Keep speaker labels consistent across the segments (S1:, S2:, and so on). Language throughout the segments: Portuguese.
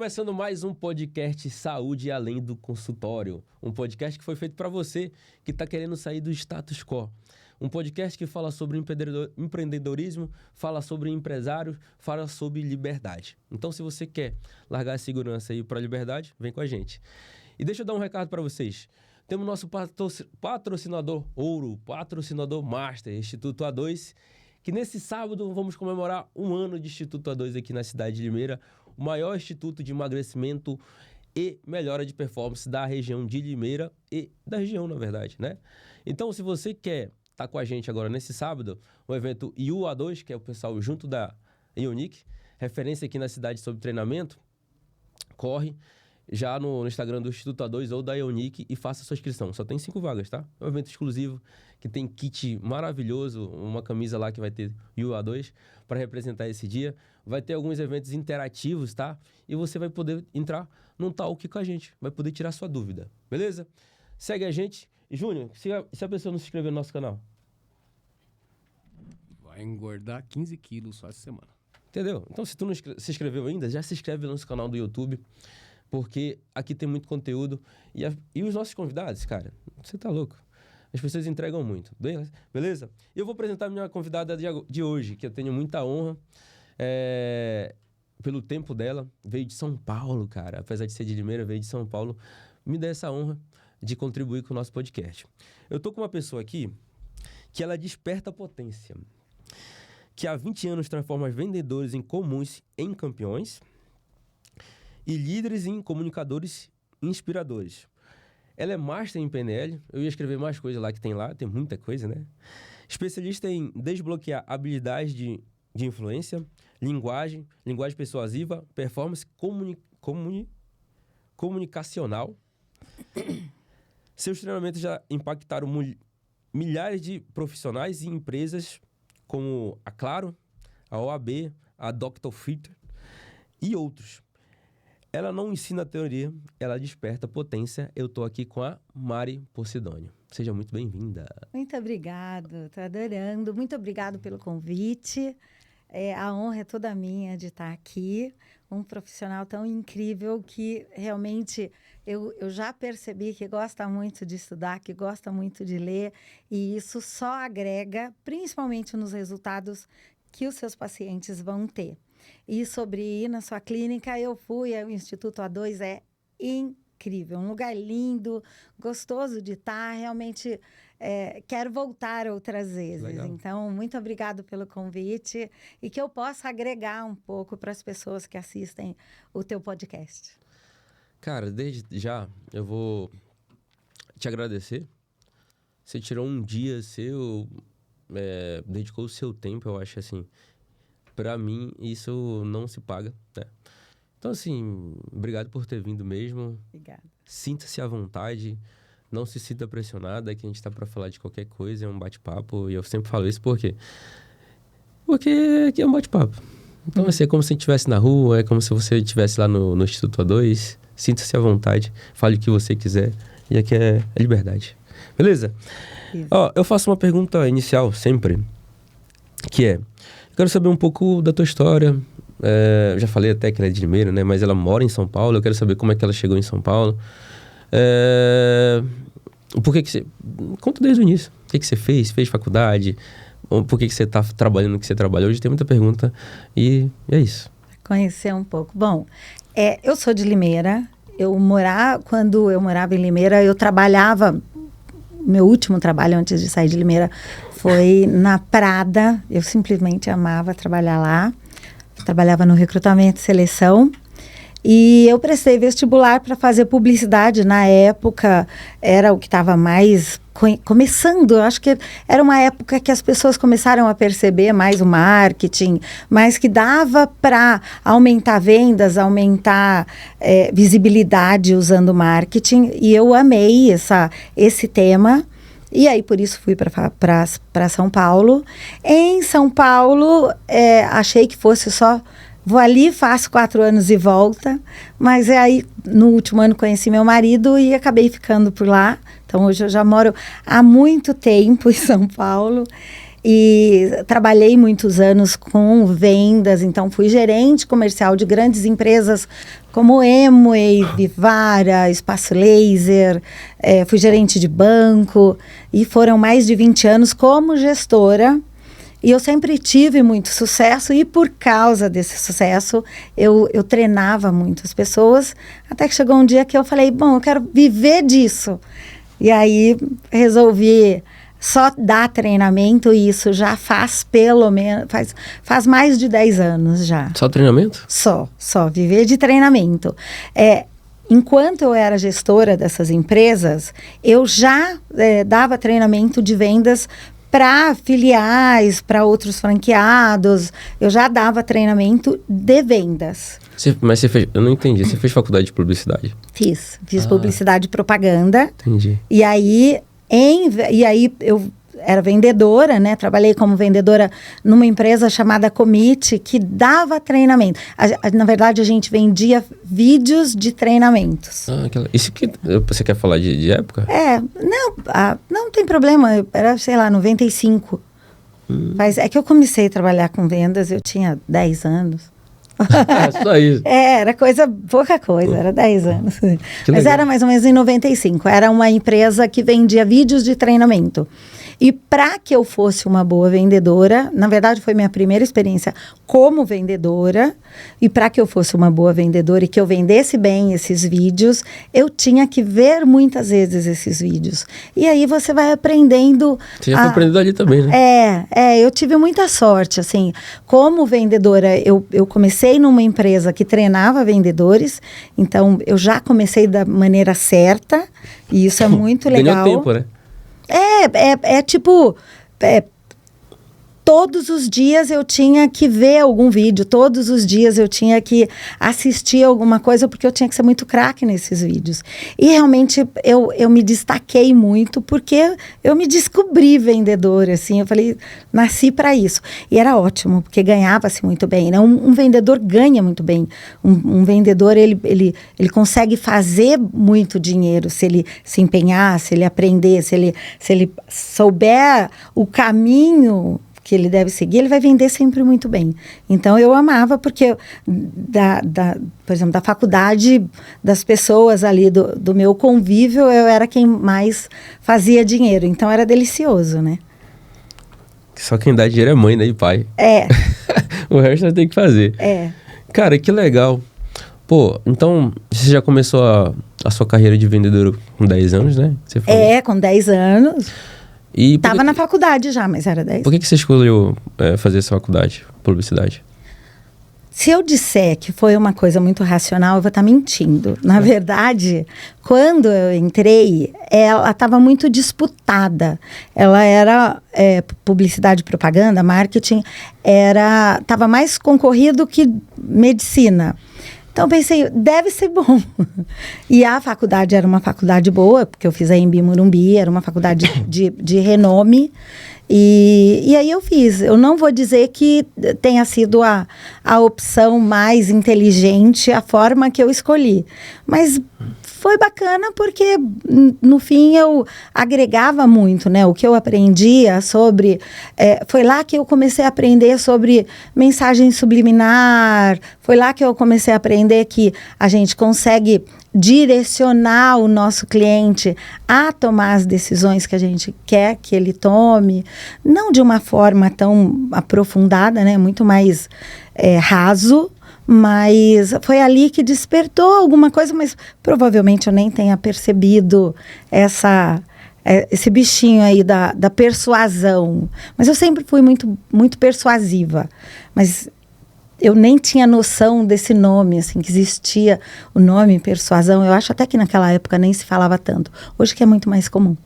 S1: começando mais um podcast Saúde Além do Consultório. Um podcast que foi feito para você que está querendo sair do status quo. Um podcast que fala sobre empreendedorismo, fala sobre empresários, fala sobre liberdade. Então, se você quer largar a segurança e ir para a liberdade, vem com a gente. E deixa eu dar um recado para vocês. Temos nosso patrocinador ouro, patrocinador master, Instituto A2, que nesse sábado vamos comemorar 1 ano de Instituto A2 aqui na cidade de Limeira, o maior instituto de emagrecimento e melhora de performance da região de Limeira e da região, na verdade, né? Então, se você quer estar com a gente agora nesse sábado, o evento IU-A2, que é o pessoal junto da Ionic, referência aqui na cidade sobre treinamento, corre já no Instagram do Instituto A2 ou da Ionic e faça sua inscrição. Só tem 5 vagas, tá? É um evento exclusivo que tem kit maravilhoso, uma camisa lá que vai ter IU-A2 para representar esse dia. Vai ter alguns eventos interativos, tá? E você vai poder entrar num talk com a gente, vai poder tirar sua dúvida, beleza? Segue a gente. E, Júnior, se a pessoa não se inscrever no nosso canal?
S2: Vai engordar 15 quilos só essa semana.
S1: Entendeu? Então, se tu não se inscreveu ainda, já se inscreve no nosso canal do YouTube, porque aqui tem muito conteúdo. E os nossos convidados, cara, você tá louco. As pessoas entregam muito, beleza? E eu vou apresentar a minha convidada de hoje, que eu tenho muita honra. Pelo tempo dela, veio de São Paulo, cara. Apesar de ser de Limeira, veio de São Paulo. Me dá essa honra de contribuir com o nosso podcast. Eu tô com uma pessoa aqui que ela desperta potência, que há 20 anos transforma vendedores incomuns em campeões e líderes em comunicadores inspiradores. Ela é master em PNL, eu ia escrever mais coisa lá que tem lá, tem muita coisa, né? Especialista em desbloquear habilidades de influência, linguagem persuasiva, performance comunicacional. Seus treinamentos já impactaram milhares de profissionais e empresas como a Claro, a OAB, a Dr. Fritter e outros. Ela não ensina teoria, ela desperta potência. Eu tô aqui com a Mari Posidônio. Seja muito bem-vinda.
S3: Muito obrigado, tô adorando. Muito obrigado pelo convite. A honra é toda minha de estar aqui. Um profissional tão incrível que realmente eu já percebi que gosta muito de estudar, que gosta muito de ler. E isso só agrega, principalmente nos resultados que os seus pacientes vão ter. E sobre ir na sua clínica, eu fui, o Instituto A2 é incrível, um lugar lindo, gostoso de estar, realmente quero voltar outras vezes. Legal. Então, muito obrigado pelo convite e que eu possa agregar um pouco para as pessoas que assistem o teu podcast.
S1: Cara, desde já eu vou te agradecer. Você tirou um dia seu, dedicou o seu tempo, eu acho assim. Pra mim, isso não se paga, né? Então, assim, obrigado por ter vindo mesmo.
S3: Obrigada.
S1: Sinta-se à vontade, não se sinta pressionada, que a gente tá pra falar de qualquer coisa, é um bate-papo. E eu sempre falo isso por quê? Porque aqui é um bate-papo. Então, assim, é como se a gente estivesse na rua, é como se você estivesse lá no Instituto A2. Sinta-se à vontade, fale o que você quiser. E aqui é liberdade. Beleza? Ó, eu faço uma pergunta inicial sempre, que é... Eu quero saber um pouco da tua história. Eu já falei até que ela é de Limeira, né? Mas ela mora em São Paulo. Eu quero saber como é que ela chegou em São Paulo. Por que você... Conta desde o início. O que você fez? Fez faculdade? Por que você está trabalhando no que você trabalha hoje? Tem muita pergunta. E é isso.
S3: Conhecer um pouco. Bom, eu sou de Limeira. Quando eu morava em Limeira, eu trabalhava... Meu último trabalho antes de sair de Limeira foi na Prada. Eu simplesmente amava trabalhar lá. Trabalhava no recrutamento e seleção. E eu prestei vestibular para fazer publicidade. Na época, era o que estava mais começando. Eu acho que era uma época que as pessoas começaram a perceber mais o marketing, mas que dava para aumentar vendas, aumentar visibilidade usando marketing. E eu amei esse tema. E aí, por isso, fui para São Paulo. Em São Paulo, achei que fosse só... Vou ali, faço 4 anos e volta. Mas aí, no último ano, conheci meu marido e acabei ficando por lá. Então, hoje eu já moro há muito tempo em São Paulo. E trabalhei muitos anos com vendas, então fui gerente comercial de grandes empresas como Amway, Vivara, Espaço Laser, fui gerente de banco e foram mais de 20 anos como gestora. E eu sempre tive muito sucesso e por causa desse sucesso eu treinava muitas pessoas, até que chegou um dia que eu falei, bom, eu quero viver disso. E aí resolvi só dar treinamento e isso já faz pelo menos, faz mais de 10 anos já.
S1: Só treinamento?
S3: Só viver de treinamento. Enquanto eu era gestora dessas empresas, eu já dava treinamento de vendas para filiais, para outros franqueados. Eu já dava treinamento de vendas.
S1: Mas você fez... Eu não entendi. Você fez faculdade de publicidade?
S3: Fiz publicidade e propaganda.
S1: Entendi.
S3: E aí eu era vendedora, né? Trabalhei como vendedora numa empresa chamada Commit, que dava treinamento. Na verdade, a gente vendia vídeos de treinamentos.
S1: Isso que você quer falar de época?
S3: Não tem problema. Era, sei lá, 95. Mas é que eu comecei a trabalhar com vendas, eu tinha 10 anos.
S1: Só isso.
S3: Era pouca coisa, era 10 anos. Mas
S1: legal.
S3: era mais ou menos em 95. Era uma empresa que vendia vídeos de treinamento. E para que eu fosse uma boa vendedora, na verdade foi minha primeira experiência como vendedora, e para que eu fosse uma boa vendedora e que eu vendesse bem esses vídeos, eu tinha que ver muitas vezes esses vídeos. E aí você vai aprendendo...
S1: Você já foi aprendendo ali também, né?
S3: Eu tive muita sorte, assim. Como vendedora, eu comecei numa empresa que treinava vendedores, então eu já comecei da maneira certa, e isso é muito legal.
S1: Ganhou tempo, né?
S3: Todos os dias eu tinha que ver algum vídeo, todos os dias eu tinha que assistir alguma coisa, porque eu tinha que ser muito craque nesses vídeos. E realmente eu me destaquei muito, porque eu me descobri vendedora, assim, eu falei, nasci para isso. E era ótimo, porque ganhava-se muito bem, né? Um vendedor ganha muito bem. Um vendedor, ele consegue fazer muito dinheiro, se ele se empenhar, se ele aprender, se ele souber o caminho que ele deve seguir, ele vai vender sempre muito bem. Então, eu amava, porque, por exemplo, da faculdade, das pessoas ali, do meu convívio, eu era quem mais fazia dinheiro. Então, era delicioso, né?
S1: Só quem dá dinheiro é mãe, né? E pai. O resto você tem que fazer. Cara, que legal. Pô, então, você já começou a sua carreira de vendedor com 10 anos, né? Você falou.
S3: Com 10 anos.
S1: E
S3: Tava na faculdade já, mas era 10.
S1: Por que você escolheu fazer essa faculdade, publicidade?
S3: Se eu disser que foi uma coisa muito racional, eu vou estar mentindo. Na verdade, quando eu entrei, ela estava muito disputada. Ela era publicidade e propaganda, marketing, estava mais concorrido que medicina. Então, pensei, deve ser bom. E a faculdade era uma faculdade boa, porque eu fiz a Embi Morumbi, era uma faculdade de renome. E aí eu fiz. Eu não vou dizer que tenha sido a opção mais inteligente, a forma que eu escolhi. Mas foi bacana porque, no fim, eu agregava muito, né? O que eu aprendia sobre... foi lá que eu comecei a aprender sobre mensagem subliminar. Foi lá que eu comecei a aprender que a gente consegue direcionar o nosso cliente a tomar as decisões que a gente quer que ele tome. Não de uma forma tão aprofundada, né? Muito mais raso. Mas foi ali que despertou alguma coisa, mas provavelmente eu nem tenha percebido esse bichinho aí da persuasão. Mas eu sempre fui muito, muito persuasiva. Mas eu nem tinha noção desse nome, assim, que existia o nome persuasão. Eu acho até que naquela época nem se falava tanto. Hoje que é muito mais comum.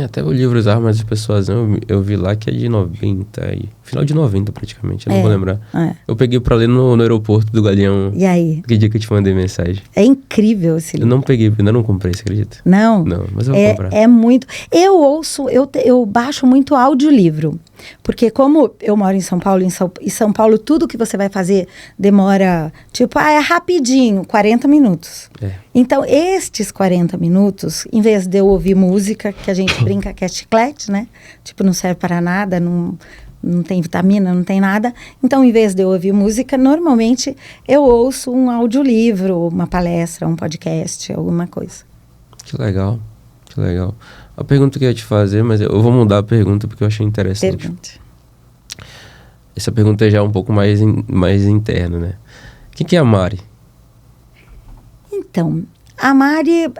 S1: Até o livro Armas de Persuasão, eu vi lá que é de 90, final de 90 praticamente, eu não vou lembrar. Eu peguei pra ler no aeroporto do Galeão.
S3: E aí?
S1: Que dia que eu te mandei mensagem.
S3: É incrível esse livro.
S1: Eu não peguei, ainda não comprei, você acredita?
S3: Não?
S1: Não, mas eu vou comprar.
S3: É muito... Eu baixo muito audiolivro. Porque como eu moro em São Paulo, em São Paulo tudo que você vai fazer demora, tipo, é rapidinho, 40 minutos.
S1: É.
S3: Então, estes 40 minutos, em vez de eu ouvir música, que a gente brinca que é chiclete, né? Tipo, não serve para nada, não tem vitamina, não tem nada. Então, em vez de eu ouvir música, normalmente eu ouço um audiolivro, uma palestra, um podcast, alguma coisa.
S1: Que legal, que legal. A pergunta que eu ia te fazer, mas eu vou mudar a pergunta porque eu achei interessante.
S3: Pergunte.
S1: Essa pergunta já é um pouco mais interna, né? Quem que é a Mari?
S3: Então, a Mari,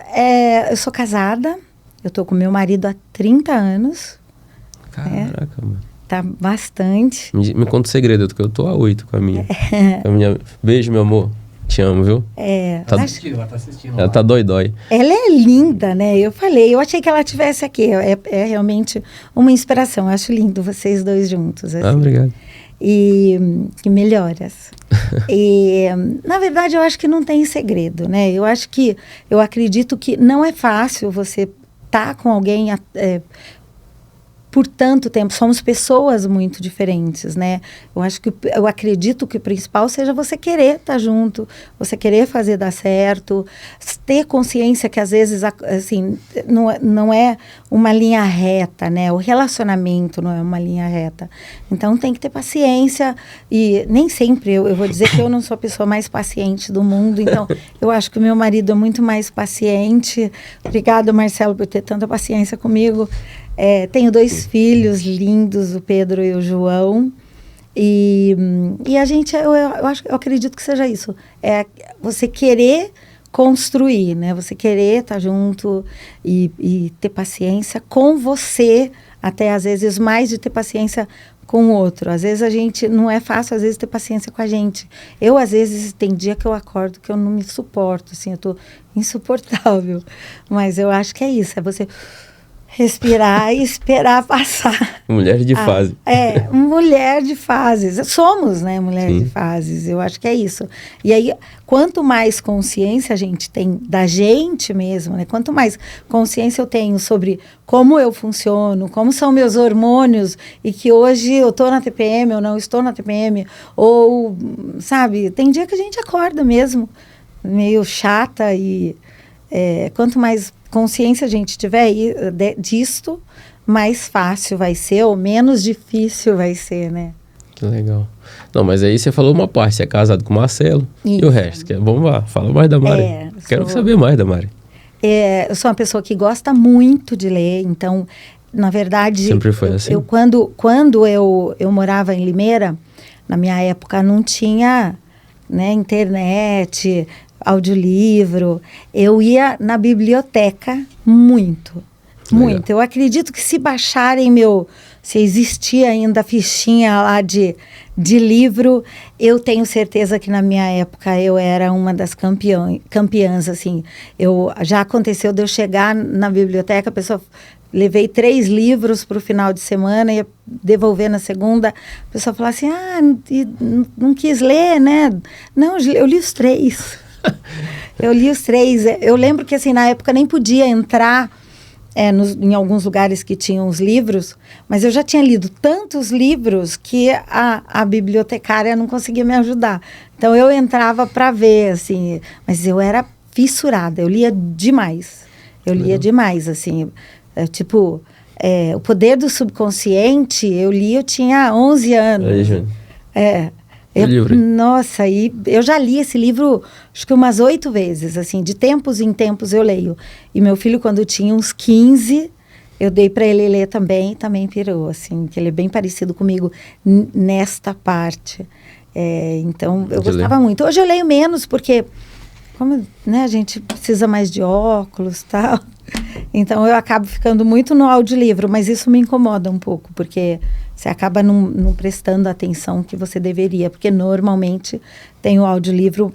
S3: eu sou casada, eu tô com meu marido há 30 anos.
S1: Caraca, mano.
S3: Tá bastante.
S1: Me conta o segredo, porque eu tô há 8 com a minha. Beijo, meu amor. Te amo, viu?
S2: Ela tá assistindo.
S1: Ela tá dói.
S3: Ela é linda, né? Eu achei que ela estivesse aqui. É realmente uma inspiração. Eu acho lindo vocês dois juntos. Assim.
S1: Obrigado.
S3: E melhoras. E, na verdade, eu acho que não tem segredo, né? Eu acredito que não é fácil você estar com alguém por tanto tempo. Somos pessoas muito diferentes, né? Eu acredito que o principal seja você querer estar junto, você querer fazer dar certo, ter consciência que às vezes, assim, não é uma linha reta, né? O relacionamento não é uma linha reta. Então, tem que ter paciência e nem sempre, eu vou dizer que eu não sou a pessoa mais paciente do mundo, então, eu acho que o meu marido é muito mais paciente. Obrigada, Marcelo, por ter tanta paciência comigo. Tenho 2 filhos lindos, o Pedro e o João. E a gente, eu acredito que seja isso. É você querer construir, né? Você querer estar junto e ter paciência com você, até às vezes mais de ter paciência com o outro. Às vezes a gente, não é fácil, às vezes, ter paciência com a gente. Eu, às vezes, tem dia que eu acordo que eu não me suporto, assim, eu tô insuportável. Mas eu acho que é isso, é você respirar e esperar passar.
S1: Mulher de fase.
S3: Mulher de fases. Somos, né, mulher
S1: Sim.
S3: de fases. Eu acho que é isso. E aí, quanto mais consciência a gente tem da gente mesmo, né? Quanto mais consciência eu tenho sobre como eu funciono, como são meus hormônios, e que hoje eu estou na TPM ou não estou na TPM, ou, sabe, tem dia que a gente acorda mesmo meio chata e quanto mais consciência a gente tiver disto, mais fácil vai ser ou menos difícil vai ser, né?
S1: Que legal. Não, mas aí você falou uma parte, você é casado com o Marcelo.
S3: Isso.
S1: E o resto? Vamos lá, fala mais da Mari. Quero saber mais da Mari.
S3: Eu sou uma pessoa que gosta muito de ler, então, na verdade...
S1: Sempre foi assim?
S3: Quando eu morava em Limeira, na minha época não tinha, né, internet, audiolivro. Eu ia na biblioteca muito. Eu acredito que se baixarem se existia ainda a fichinha lá de livro, eu tenho certeza que na minha época eu era uma das campeãs, assim. Já aconteceu de eu chegar na biblioteca, a pessoa... Levei 3 livros para o final de semana, ia devolver na segunda. A pessoa falava assim, não quis ler, né? Não, eu li os 3. Eu li os 3. Eu lembro que, assim, na época nem podia entrar em alguns lugares que tinham os livros, mas eu já tinha lido tantos livros que a bibliotecária não conseguia me ajudar. Então, eu entrava para ver, assim, mas eu era fissurada, eu lia demais. Assim, O Poder do Subconsciente, eu tinha 11 anos.
S1: Aí, Júnior.
S3: Nossa, e eu já li esse livro, acho que umas 8 vezes, assim, de tempos em tempos eu leio. E meu filho, quando tinha uns 15, eu dei para ele ler também pirou, assim, que ele é bem parecido comigo nesta parte. Então, eu gostava muito. Hoje eu leio menos, porque, como, né, a gente precisa mais de óculos e tal, então eu acabo ficando muito no audiolivro, mas isso me incomoda um pouco, porque você acaba não prestando a atenção que você deveria, porque normalmente tem o audiolivro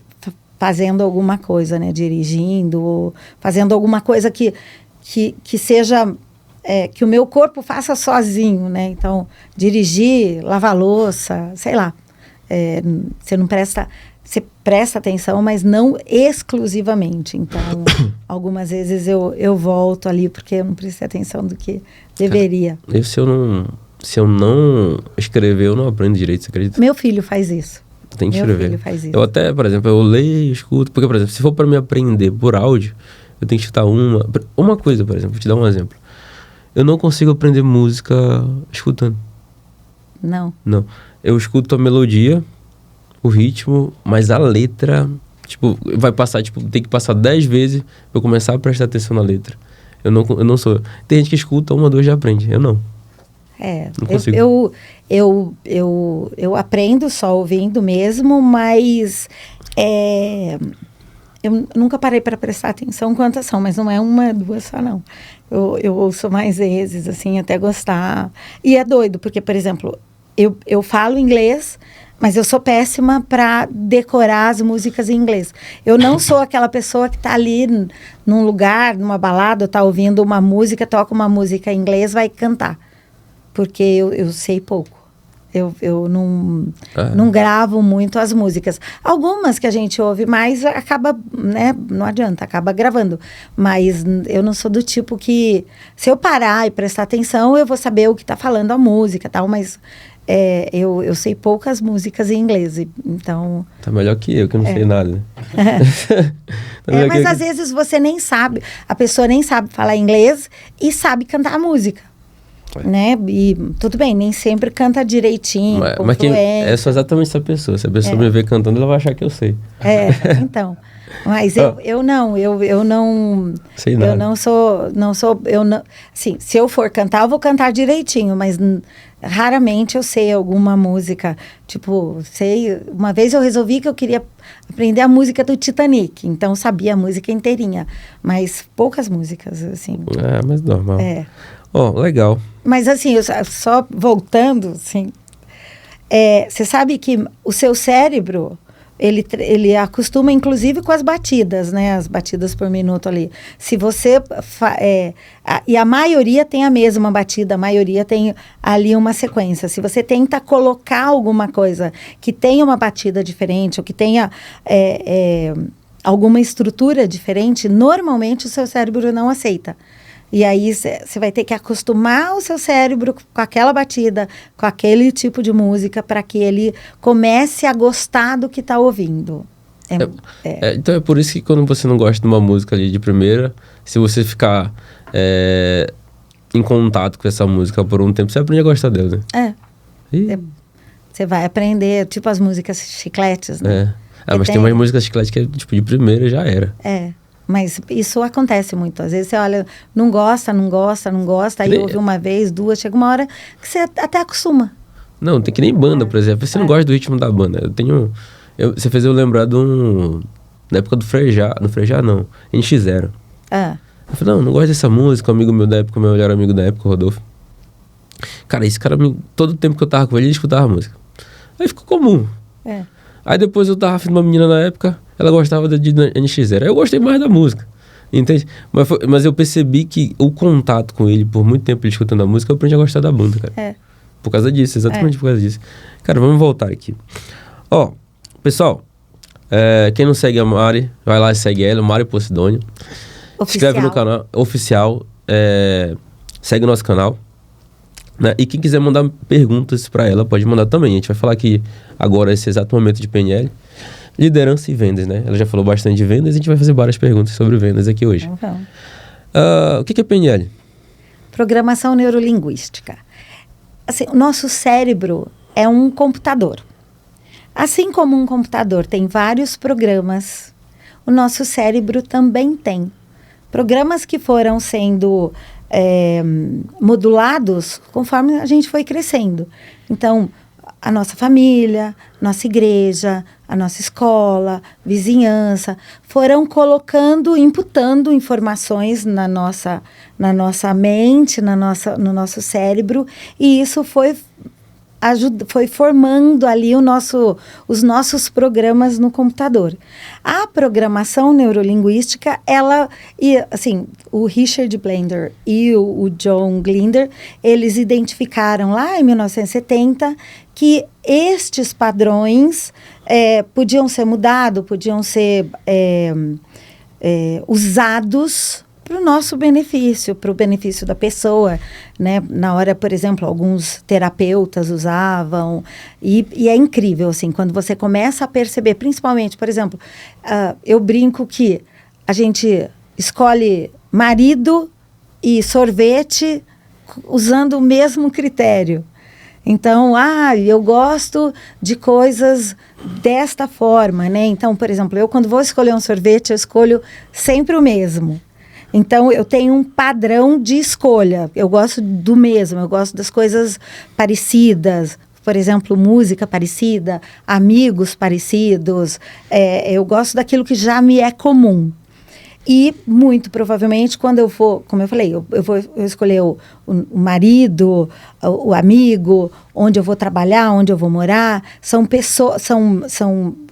S3: fazendo alguma coisa, né, dirigindo, ou fazendo alguma coisa que seja, que o meu corpo faça sozinho, né, então dirigir, lavar louça, sei lá, você presta atenção, mas não exclusivamente. Então, algumas vezes eu volto ali porque eu não prestei atenção do que deveria.
S1: Isso eu se eu não escrever, eu não aprendo direito, você acredita?
S3: Meu filho faz isso.
S1: Tem que
S3: Meu
S1: escrever.
S3: filho faz isso.
S1: Eu até, por exemplo, eu leio, escuto. Porque, por exemplo, se for para me aprender por áudio, eu tenho que escutar uma coisa, por exemplo. Vou te dar um exemplo. Eu não consigo aprender música escutando.
S3: Não.
S1: Não. Eu escuto a melodia, o ritmo, mas a letra, tipo, vai passar, tipo, tem que passar 10 vezes pra eu começar a prestar atenção na letra. Eu não sou... Tem gente que escuta uma, duas já aprende. Eu não. Não consigo.
S3: Eu aprendo só ouvindo mesmo, mas eu nunca parei para prestar atenção quantas são, mas não é uma, duas só, não. Eu ouço mais vezes, assim, até gostar. E é doido, porque, por exemplo, eu falo inglês, mas eu sou péssima para decorar as músicas em inglês. Eu não sou aquela pessoa que está ali num lugar, numa balada, está ouvindo uma música, toca uma música em inglês, vai cantar. Porque eu sei pouco. Eu não gravo muito as músicas. Algumas que a gente ouve mais, acaba, né? Não adianta, acaba gravando. Mas eu não sou do tipo que... Se eu parar e prestar atenção, eu vou saber o que está falando a música e tal, mas... eu sei poucas músicas em inglês, então...
S1: Tá melhor que eu não sei nada.
S3: Mas às vezes você nem sabe, a pessoa nem sabe falar inglês e sabe cantar a música, né? E tudo bem, nem sempre canta direitinho,
S1: mas é só exatamente essa pessoa. Se a pessoa me ver cantando, ela vai achar que eu sei.
S3: Então... Mas eu não
S1: sei nada.
S3: Eu não sou, assim, se eu for cantar, eu vou cantar direitinho, mas raramente eu sei alguma música, tipo, uma vez eu resolvi que eu queria aprender a música do Titanic, então sabia a música inteirinha, mas poucas músicas, assim.
S1: Mas normal. Legal.
S3: Mas assim, só voltando, assim, você sabe que o seu cérebro... Ele acostuma, inclusive, com as batidas, né? As batidas por minuto ali. Se você... e a maioria tem a mesma batida, a maioria tem ali uma sequência. Se você tenta colocar alguma coisa que tenha uma batida diferente, ou que tenha alguma estrutura diferente, normalmente o seu cérebro não aceita. E aí você vai ter que acostumar o seu cérebro com aquela batida, com aquele tipo de música, para que ele comece a gostar do que está ouvindo.
S1: Então é por isso que quando você não gosta de uma música ali de primeira, se você ficar em contato com essa música por um tempo, você aprende a gostar dela, né?
S3: Você vai aprender, tipo as músicas chicletes, né?
S1: Mas tem umas músicas chicletes que tipo de primeira já era.
S3: Mas isso acontece muito. Às vezes você olha, não gosta, aí ouve uma vez, duas, chega uma hora que você até acostuma.
S1: Não, tem que nem banda, por exemplo. Você não gosta do ritmo da banda. Você fez eu lembrar de na época do Frejá. No Frejá, não. NX0. Eu falei, não gosto dessa música. Um amigo meu da época, meu melhor amigo da época, o Rodolfo. Cara, esse cara, todo o tempo que eu tava com ele escutava a música. Aí ficou comum. Aí depois eu tava afim de uma menina na época, ela gostava de NX0. Aí eu gostei mais da música, entende? Mas eu percebi que o contato com ele, por muito tempo ele escutando a música, eu aprendi a gostar da banda, cara. Por causa disso, exatamente por causa disso. Cara, vamos voltar aqui. Pessoal, quem não segue a Mari, vai lá e segue ela, Mari Posidônio. Se inscreve no canal oficial, segue o nosso canal. Né? E quem quiser mandar perguntas para ela, pode mandar também. A gente vai falar aqui agora, esse exato momento de PNL. Liderança e vendas, né? Ela já falou bastante de vendas, a gente vai fazer várias perguntas sobre vendas aqui hoje. O que é PNL?
S3: Programação Neurolinguística. Assim, o nosso cérebro é um computador. Assim como um computador tem vários programas, o nosso cérebro também tem. Programas que foram sendo modulados conforme a gente foi crescendo. Então, a nossa família, nossa igreja, a nossa escola, vizinhança, foram colocando, imputando informações na nossa mente, no nosso cérebro, e isso foi formando ali os nossos programas no computador. A programação neurolinguística, o Richard Blender e o John Grinder, eles identificaram lá em 1970 que estes padrões podiam ser mudados, podiam ser usados para o nosso benefício, para o benefício da pessoa, né? Na hora, por exemplo, alguns terapeutas usavam, e é incrível, assim, quando você começa a perceber, principalmente, por exemplo, eu brinco que a gente escolhe marido e sorvete usando o mesmo critério. Então, eu gosto de coisas desta forma, né? Então, por exemplo, eu quando vou escolher um sorvete, eu escolho sempre o mesmo. Então, eu tenho um padrão de escolha. Eu gosto do mesmo, eu gosto das coisas parecidas. Por exemplo, música parecida, amigos parecidos. Eu gosto daquilo que já me é comum. E, muito provavelmente, quando eu for, como eu falei, eu escolher o marido, o amigo, onde eu vou trabalhar, onde eu vou morar, são pessoas,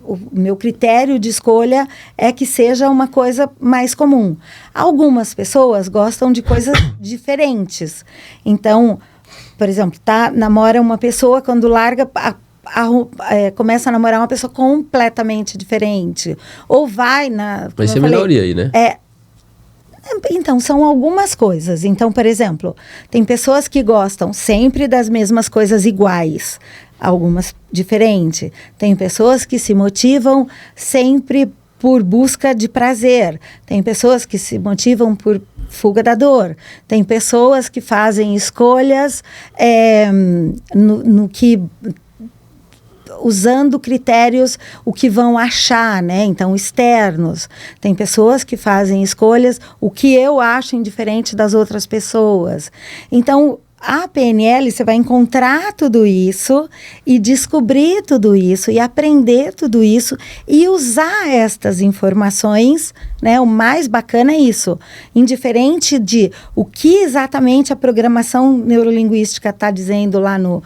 S3: o meu critério de escolha é que seja uma coisa mais comum. Algumas pessoas gostam de coisas diferentes. Então, por exemplo, namora uma pessoa, quando larga, começa a namorar uma pessoa completamente diferente. Ou vai na...
S1: Vai ser minoria aí, né?
S3: Então, são algumas coisas. Então, por exemplo, tem pessoas que gostam sempre das mesmas coisas iguais, algumas diferentes. Tem pessoas que se motivam sempre por busca de prazer. Tem pessoas que se motivam por fuga da dor. Tem pessoas que fazem escolhas no que... usando critérios, o que vão achar, né? Então, externos. Tem pessoas que fazem escolhas, o que eu acho indiferente das outras pessoas. Então, a PNL, você vai encontrar tudo isso e descobrir tudo isso e aprender tudo isso e usar estas informações, né? O mais bacana é isso. Indiferente de o que exatamente a programação neurolinguística está dizendo lá no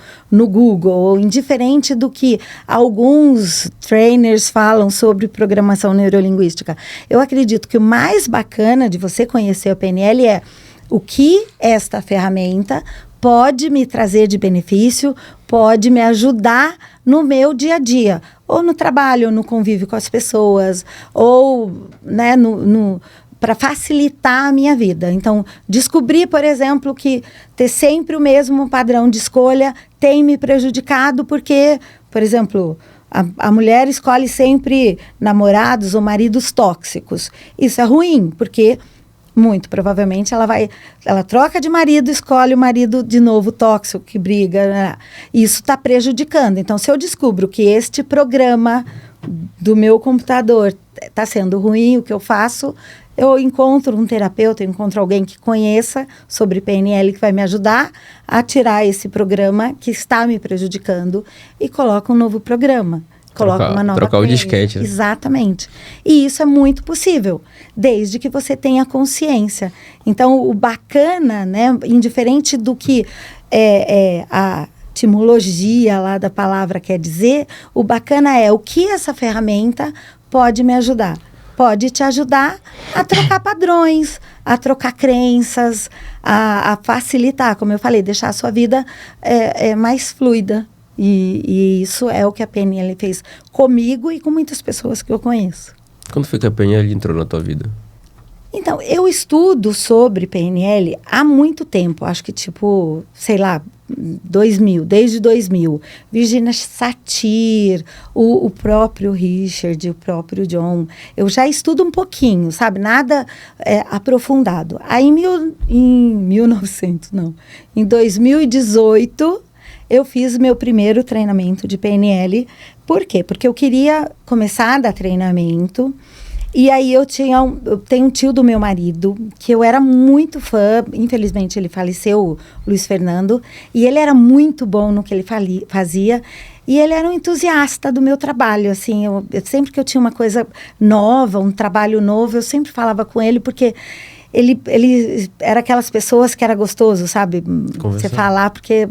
S3: Google, ou indiferente do que alguns trainers falam sobre programação neurolinguística. Eu acredito que o mais bacana de você conhecer a PNL é o que esta ferramenta pode me trazer de benefício, pode me ajudar no meu dia a dia, ou no trabalho, ou no convívio com as pessoas, ou, né, para facilitar a minha vida. Então, descobri, por exemplo, que ter sempre o mesmo padrão de escolha tem me prejudicado porque, por exemplo, a mulher escolhe sempre namorados ou maridos tóxicos. Isso é ruim, porque... muito provavelmente ela troca de marido, escolhe o marido de novo tóxico, que briga, né? Isso está prejudicando. Então, se eu descubro que este programa do meu computador está sendo ruim, o que eu faço, eu encontro um terapeuta, eu encontro alguém que conheça sobre PNL, que vai me ajudar a tirar esse programa que está me prejudicando e coloca um novo programa. Coloca uma nova
S1: trocar o disquete, né?
S3: Exatamente. E isso é muito possível, desde que você tenha consciência. Então, o bacana, né, indiferente do que a etimologia lá da palavra quer dizer, o bacana é o que essa ferramenta pode me ajudar. Pode te ajudar a trocar padrões, a trocar crenças, a facilitar, como eu falei, deixar a sua vida mais fluida. E isso é o que a PNL fez comigo e com muitas pessoas que eu conheço.
S1: Quando foi que a PNL entrou na tua vida?
S3: Então, eu estudo sobre PNL há muito tempo. Acho que, sei lá, 2000, desde 2000. Virginia Satir, o próprio Richard, o próprio John. Eu já estudo um pouquinho, sabe? Nada aprofundado. Aí, em 2018... eu fiz meu primeiro treinamento de PNL. Por quê? Porque eu queria começar a dar treinamento. E aí eu tenho um tio do meu marido, que eu era muito fã. Infelizmente ele faleceu, o Luiz Fernando. E ele era muito bom no que ele fazia. E ele era um entusiasta do meu trabalho, assim. Sempre que eu tinha uma coisa nova, um trabalho novo, eu sempre falava com ele, porque... Ele era aquelas pessoas que era gostoso, sabe? Você falar, porque...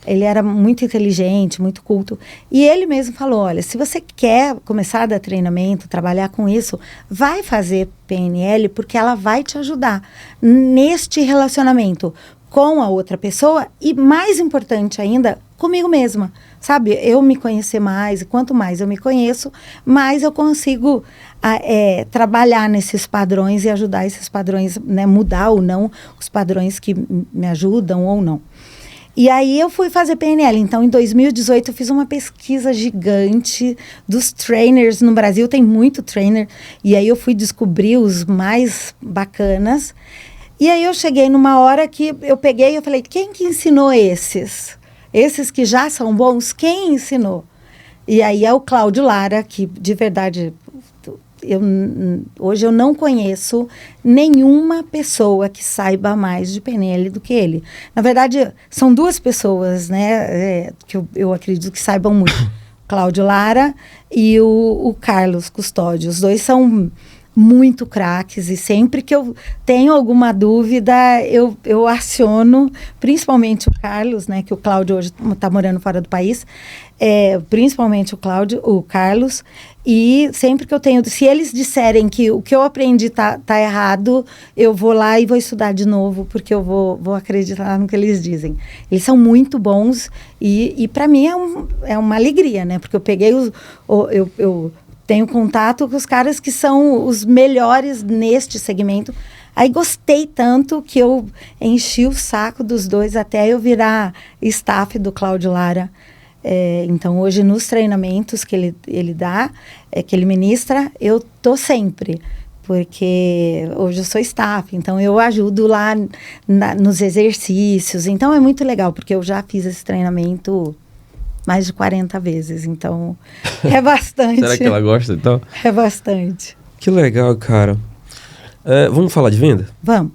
S3: ele era muito inteligente, muito culto. E ele mesmo falou, olha, se você quer começar a dar treinamento, trabalhar com isso, vai fazer PNL, porque ela vai te ajudar neste relacionamento com a outra pessoa e, mais importante ainda, comigo mesma. Sabe, eu me conhecer mais, e quanto mais eu me conheço, mais eu consigo trabalhar nesses padrões e ajudar esses padrões, né, mudar ou não os padrões que me ajudam ou não. E aí eu fui fazer PNL. Então, em 2018, eu fiz uma pesquisa gigante dos trainers no Brasil. Tem muito trainer. E aí eu fui descobrir os mais bacanas. E aí eu cheguei numa hora que eu peguei e eu falei, quem que ensinou esses? Esses que já são bons, quem ensinou? E aí é o Cláudio Lara, que de verdade, hoje eu não conheço nenhuma pessoa que saiba mais de PNL do que ele. Na verdade, são duas pessoas, né, que eu acredito que saibam muito. Cláudio Lara e o Carlos Custódio. Os dois são muito craques e sempre que eu tenho alguma dúvida, eu aciono, principalmente o Carlos, né, que o Cláudio hoje está morando fora do país, principalmente o Carlos, e sempre que eu tenho, se eles disserem que o que eu aprendi tá errado, eu vou lá e vou estudar de novo, porque eu vou acreditar no que eles dizem. Eles são muito bons e para mim é uma alegria, né, porque eu peguei eu tenho contato com os caras que são os melhores neste segmento. Aí gostei tanto que eu enchi o saco dos dois até eu virar staff do Cláudio Lara. Então, hoje, nos treinamentos que ele dá, que ele ministra, eu tô sempre. Porque hoje eu sou staff, então eu ajudo lá nos exercícios. Então, é muito legal, porque eu já fiz esse treinamento mais de 40 vezes, então é bastante.
S1: Será que ela gosta, então?
S3: É bastante.
S1: Que legal, cara. Vamos falar de venda?
S3: Vamos.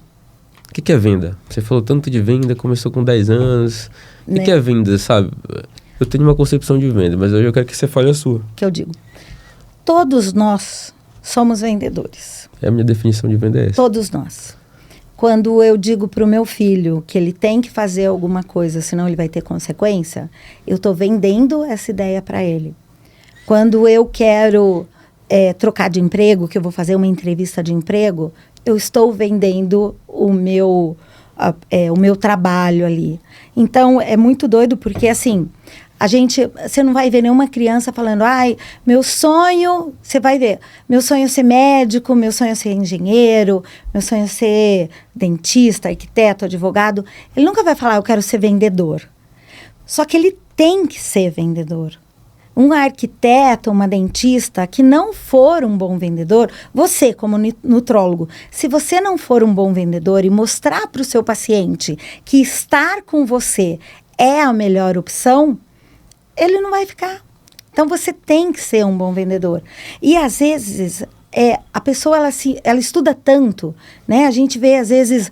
S1: O que é venda? Você falou tanto de venda, começou com 10 anos. O que é venda, sabe? Eu tenho uma concepção de venda, mas hoje eu quero que você fale a sua.
S3: Que eu digo. Todos nós somos vendedores.
S1: A minha definição de venda é essa.
S3: Todos nós. Quando eu digo para o meu filho que ele tem que fazer alguma coisa, senão ele vai ter consequência, eu estou vendendo essa ideia para ele. Quando eu quero trocar de emprego, que eu vou fazer uma entrevista de emprego, eu estou vendendo o meu trabalho ali. Então, é muito doido porque, assim, você não vai ver nenhuma criança falando, meu sonho, você vai ver, meu sonho é ser médico, meu sonho é ser engenheiro, meu sonho é ser dentista, arquiteto, advogado. Ele nunca vai falar, eu quero ser vendedor. Só que ele tem que ser vendedor. Um arquiteto, uma dentista que não for um bom vendedor, você como nutrólogo, se você não for um bom vendedor e mostrar para o seu paciente que estar com você é a melhor opção, ele não vai ficar. Então, você tem que ser um bom vendedor. E, às vezes, a pessoa, ela estuda tanto, né? A gente vê, às vezes,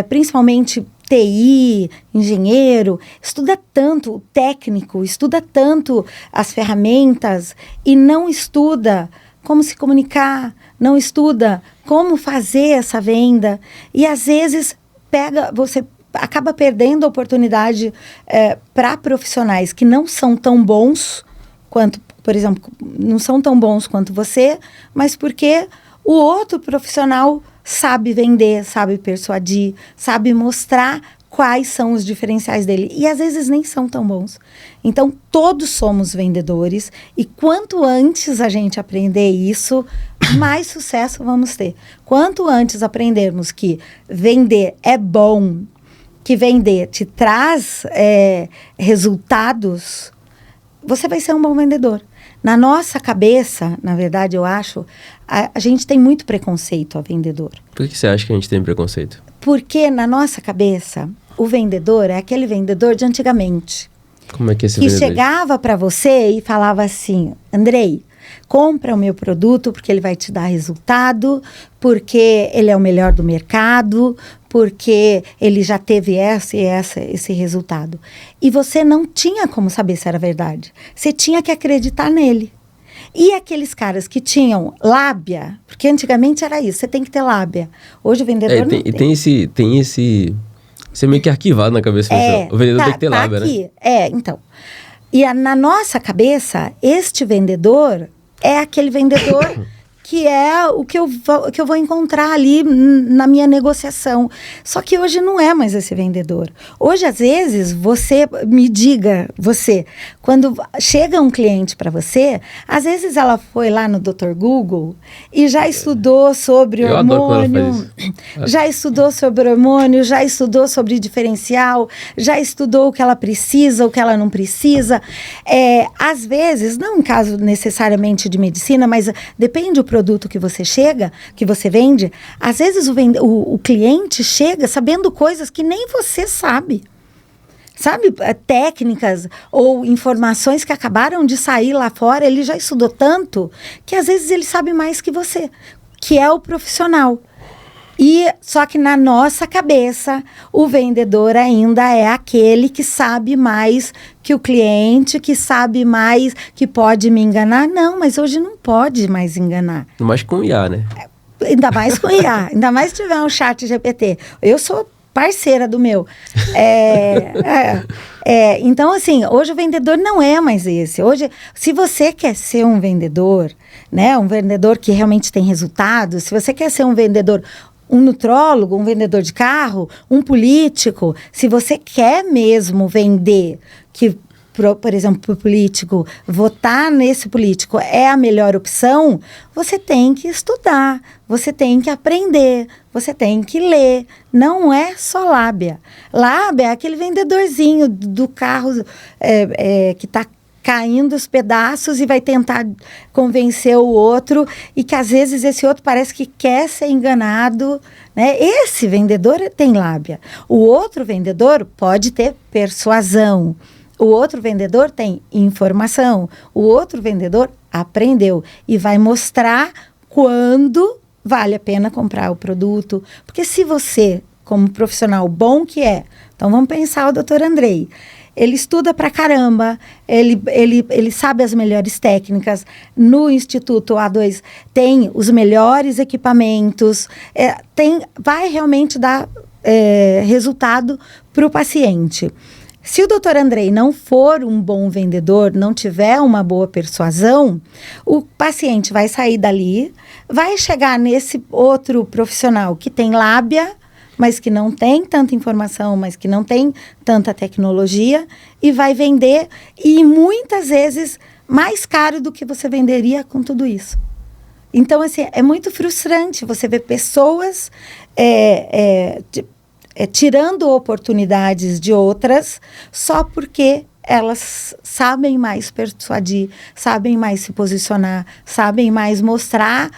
S3: principalmente TI, engenheiro, estuda tanto o técnico, estuda tanto as ferramentas e não estuda como se comunicar, não estuda como fazer essa venda. E, às vezes, você acaba perdendo a oportunidade para profissionais que não são tão bons quanto, por exemplo, não são tão bons quanto você, mas porque o outro profissional sabe vender, sabe persuadir, sabe mostrar quais são os diferenciais dele. E às vezes nem são tão bons. Então, todos somos vendedores e quanto antes a gente aprender isso, mais sucesso vamos ter. Quanto antes aprendermos que vender é bom, que vender te traz resultados, você vai ser um bom vendedor. Na nossa cabeça, na verdade, eu acho, a gente tem muito preconceito a vendedor.
S1: Por que você acha que a gente tem preconceito?
S3: Porque na nossa cabeça, o vendedor é aquele vendedor de antigamente.
S1: Como é que é esse
S3: que
S1: vendedor?
S3: chegava para você e falava assim, Andrei, compra o meu produto porque ele vai te dar resultado, porque ele é o melhor do mercado, porque ele já teve esse resultado. E você não tinha como saber se era verdade. Você tinha que acreditar nele. E aqueles caras que tinham lábia, porque antigamente era isso, você tem que ter lábia. Hoje o vendedor não tem.
S1: E tem esse... Você é meio que arquivado na cabeça. O vendedor tem que ter lábia,
S3: aqui,
S1: né?
S3: Então. E na nossa cabeça, este vendedor é aquele vendedor que é o que eu vou encontrar ali na minha negociação. Só que hoje não é mais esse vendedor. Hoje, às vezes, quando chega um cliente para você, às vezes ela foi lá no Dr. Google e já estudou sobre hormônio, já estudou sobre hormônio, já estudou sobre diferencial, já estudou o que ela precisa, o que ela não precisa. Às vezes, não em caso necessariamente de medicina, mas depende do produto que você vende, às vezes o cliente chega sabendo coisas que nem você sabe. Sabe, técnicas ou informações que acabaram de sair lá fora, ele já estudou tanto que às vezes ele sabe mais que você, que é o profissional. Só que na nossa cabeça, o vendedor ainda é aquele que sabe mais que o cliente, que sabe mais, que pode me enganar. Não, mas hoje não pode mais enganar.
S1: Mas com IA, né?
S3: Ainda mais com IA, ainda mais se tiver um chat GPT. Eu sou parceira do meu. Então, assim, hoje o vendedor não é mais esse. Hoje, se você quer ser um vendedor, né, um vendedor que realmente tem resultado, se você quer ser um vendedor, um nutrólogo, um vendedor de carro, um político, se você quer mesmo vender que, por exemplo, para o político, votar nesse político é a melhor opção, você tem que estudar, você tem que aprender, você tem que ler. Não é só lábia. Lábia é aquele vendedorzinho do carro que está caindo os pedaços e vai tentar convencer o outro e que às vezes esse outro parece que quer ser enganado, né? Esse vendedor tem lábia. O outro vendedor pode ter persuasão. O outro vendedor tem informação. O outro vendedor aprendeu e vai mostrar quando vale a pena comprar o produto. Porque se você, como profissional bom que é, então vamos pensar o Dr. Andrei, ele estuda pra caramba, ele sabe as melhores técnicas. No Instituto A2 tem os melhores equipamentos, vai realmente dar resultado para o paciente. Se o Dr. Andrei não for um bom vendedor, não tiver uma boa persuasão, o paciente vai sair dali, vai chegar nesse outro profissional que tem lábia, mas que não tem tanta informação, mas que não tem tanta tecnologia, e vai vender, e muitas vezes mais caro do que você venderia com tudo isso. Então, assim, é muito frustrante você ver pessoas tirando oportunidades de outras só porque elas sabem mais persuadir, sabem mais se posicionar, sabem mais mostrar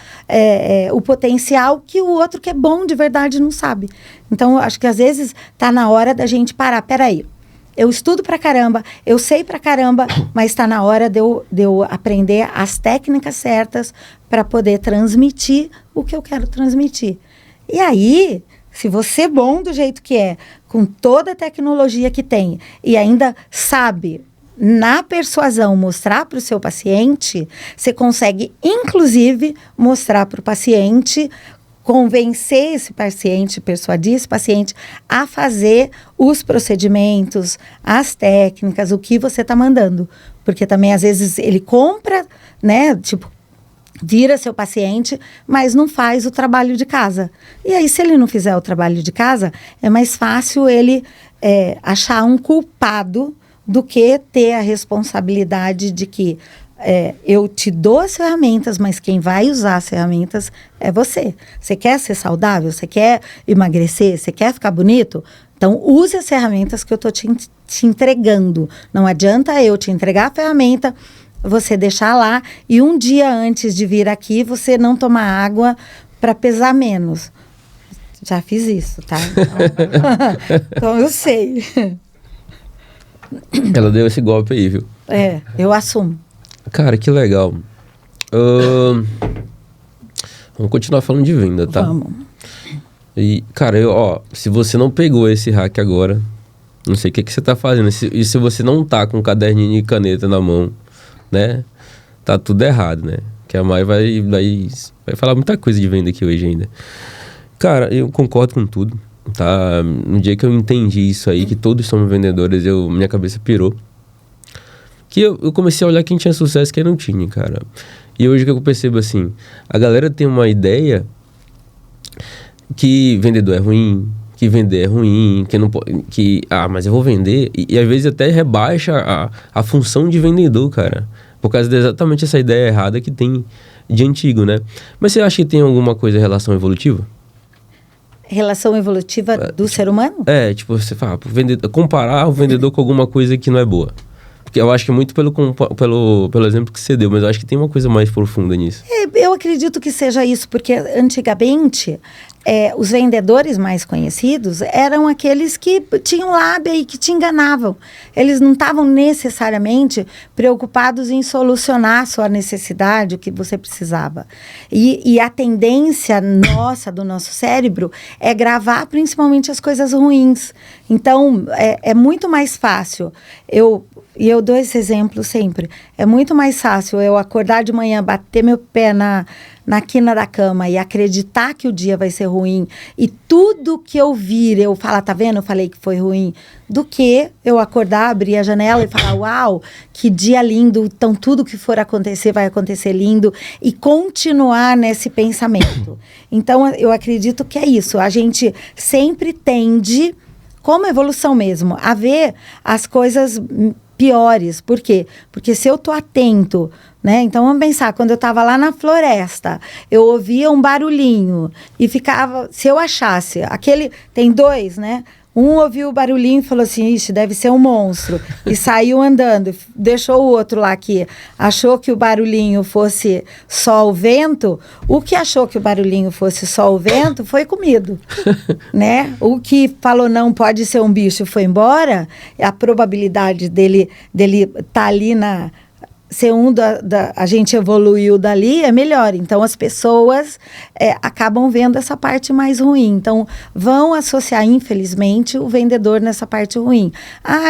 S3: o potencial que o outro que é bom de verdade não sabe. Então, acho que às vezes está na hora da gente parar. Peraí, eu estudo pra caramba, eu sei pra caramba, mas está na hora de eu aprender as técnicas certas para poder transmitir o que eu quero transmitir. E aí, se você é bom do jeito que é, com toda a tecnologia que tem, e ainda sabe, na persuasão, mostrar para o seu paciente, você consegue, inclusive, mostrar para o paciente, convencer esse paciente, persuadir esse paciente a fazer os procedimentos, as técnicas, o que você está mandando. Porque também, às vezes, ele compra, né, tipo, vira seu paciente, mas não faz o trabalho de casa. E aí, se ele não fizer o trabalho de casa, é mais fácil ele achar um culpado do que ter a responsabilidade de que eu te dou as ferramentas, mas quem vai usar as ferramentas é você. Você quer ser saudável? Você quer emagrecer? Você quer ficar bonito? Então, use as ferramentas que eu estou te entregando. Não adianta eu te entregar a ferramenta, você deixar lá e um dia antes de vir aqui você não tomar água para pesar menos. Já fiz isso, tá? Então eu sei.
S1: Ela deu esse golpe aí, viu?
S3: Eu assumo.
S1: Cara, que legal. Vamos continuar falando de venda, tá?
S3: Vamos.
S1: E, cara, se você não pegou esse hack agora, não sei o que você tá fazendo. E se você não tá com caderninho e caneta na mão, né? Tá tudo errado, né? Que a Mai vai falar muita coisa de venda aqui hoje ainda. Cara, eu concordo com tudo, tá? No dia que eu entendi isso aí, que todos somos vendedores, minha cabeça pirou. Que eu comecei a olhar quem tinha sucesso e quem não tinha, cara. E hoje o que eu percebo assim, a galera tem uma ideia que vendedor é ruim, que vender é ruim, que não pode, mas eu vou vender, e às vezes até rebaixa a função de vendedor, cara, por causa de exatamente essa ideia errada que tem de antigo, né? Mas você acha que tem alguma coisa em relação evolutiva?
S3: Relação evolutiva do ser humano?
S1: Tipo, você fala, comparar o vendedor com alguma coisa que não é boa. Porque eu acho que é muito pelo exemplo que você deu, mas eu acho que tem uma coisa mais profunda nisso.
S3: Eu acredito que seja isso, porque antigamente os vendedores mais conhecidos eram aqueles que tinham lábia e que te enganavam. Eles não estavam necessariamente preocupados em solucionar a sua necessidade, o que você precisava. E a tendência do nosso cérebro é gravar principalmente as coisas ruins. Então, é muito mais fácil. E eu dou esse exemplo sempre. É muito mais fácil eu acordar de manhã, bater meu pé na quina da cama e acreditar que o dia vai ser ruim e tudo que eu vir, eu falar, tá vendo? Eu falei que foi ruim, do que eu acordar, abrir a janela e falar, uau, que dia lindo, então tudo que for acontecer vai acontecer lindo e continuar nesse pensamento. Então, eu acredito que é isso. A gente sempre tende, como evolução mesmo, a ver as coisas piores. Por quê? Porque se eu tô atento, né? Então, vamos pensar, quando eu estava lá na floresta, eu ouvia um barulhinho e ficava, se eu achasse, tem dois, né? Um ouviu o barulhinho e falou assim, ixi, deve ser um monstro. E saiu andando, deixou o outro lá que achou que o barulhinho fosse só o vento. O que achou que o barulhinho fosse só o vento foi comido, né? O que falou não pode ser um bicho foi embora. A probabilidade dele tá ali ser a gente evoluiu dali é melhor. Então, as pessoas acabam vendo essa parte mais ruim. Então, vão associar, infelizmente, o vendedor nessa parte ruim.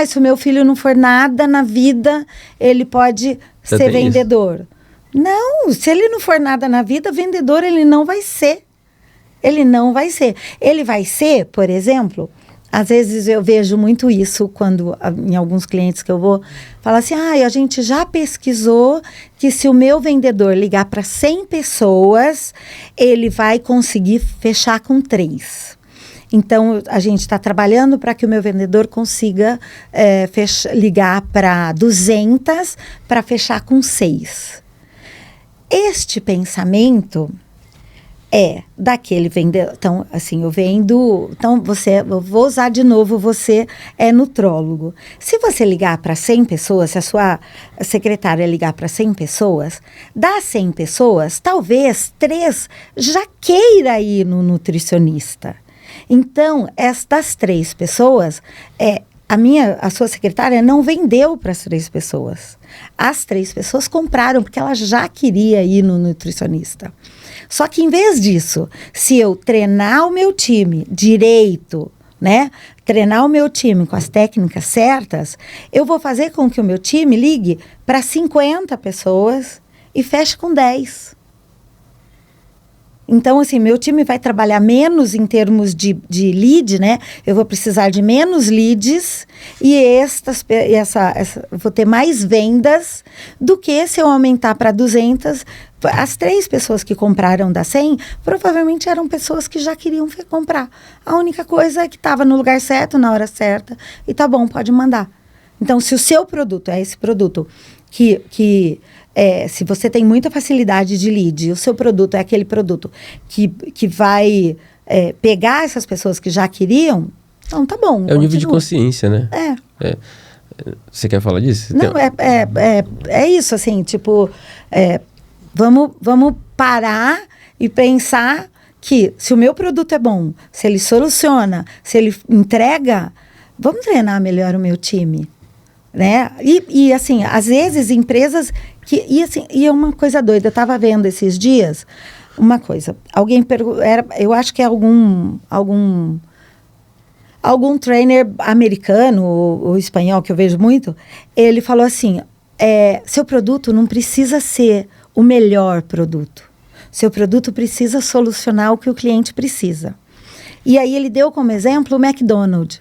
S3: Se o meu filho não for nada na vida, ele pode ser vendedor. Isso. Não, se ele não for nada na vida, vendedor ele não vai ser. Ele não vai ser. Ele vai ser, por exemplo... Às vezes eu vejo muito isso quando, em alguns clientes que eu vou, falar assim, a gente já pesquisou que se o meu vendedor ligar para 100 pessoas, ele vai conseguir fechar com 3. Então, a gente está trabalhando para que o meu vendedor consiga ligar para 200 para fechar com 6. Este pensamento... daquele vendedor. Então, assim, eu vendo... Então, eu vou usar de novo, você é nutrólogo. Se você ligar para 100 pessoas, se a sua secretária ligar para 100 pessoas, das 100 pessoas, talvez 3 já queira ir no nutricionista. Então, das 3 pessoas, a sua secretária não vendeu para as 3 pessoas. As 3 pessoas compraram, porque ela já queria ir no nutricionista. Só que, em vez disso, se eu treinar o meu time direito, né? Treinar o meu time com as técnicas certas, eu vou fazer com que o meu time ligue para 50 pessoas e feche com 10. Então, assim, meu time vai trabalhar menos em termos de lead, né? Eu vou precisar de menos leads e vou ter mais vendas do que se eu aumentar para 200. As 3 pessoas que compraram da 100, provavelmente eram pessoas que já queriam comprar. A única coisa é que estava no lugar certo, na hora certa, e tá bom, pode mandar. Então, se o seu produto é esse produto se você tem muita facilidade de lead, o seu produto é aquele produto que vai pegar essas pessoas que já queriam, então tá bom.
S1: É o nível de consciência, né? Você quer falar disso?
S3: Não, é isso, assim, tipo, vamos parar e pensar que se o meu produto é bom, se ele soluciona, se ele entrega, vamos treinar melhor o meu time, né? E assim, às vezes empresas e é uma coisa doida, eu estava vendo esses dias uma coisa, alguém perguntou, eu acho que é algum trainer americano ou espanhol, que eu vejo muito, ele falou assim, seu produto não precisa ser o melhor produto, seu produto precisa solucionar o que o cliente precisa. E aí ele deu como exemplo o McDonald's.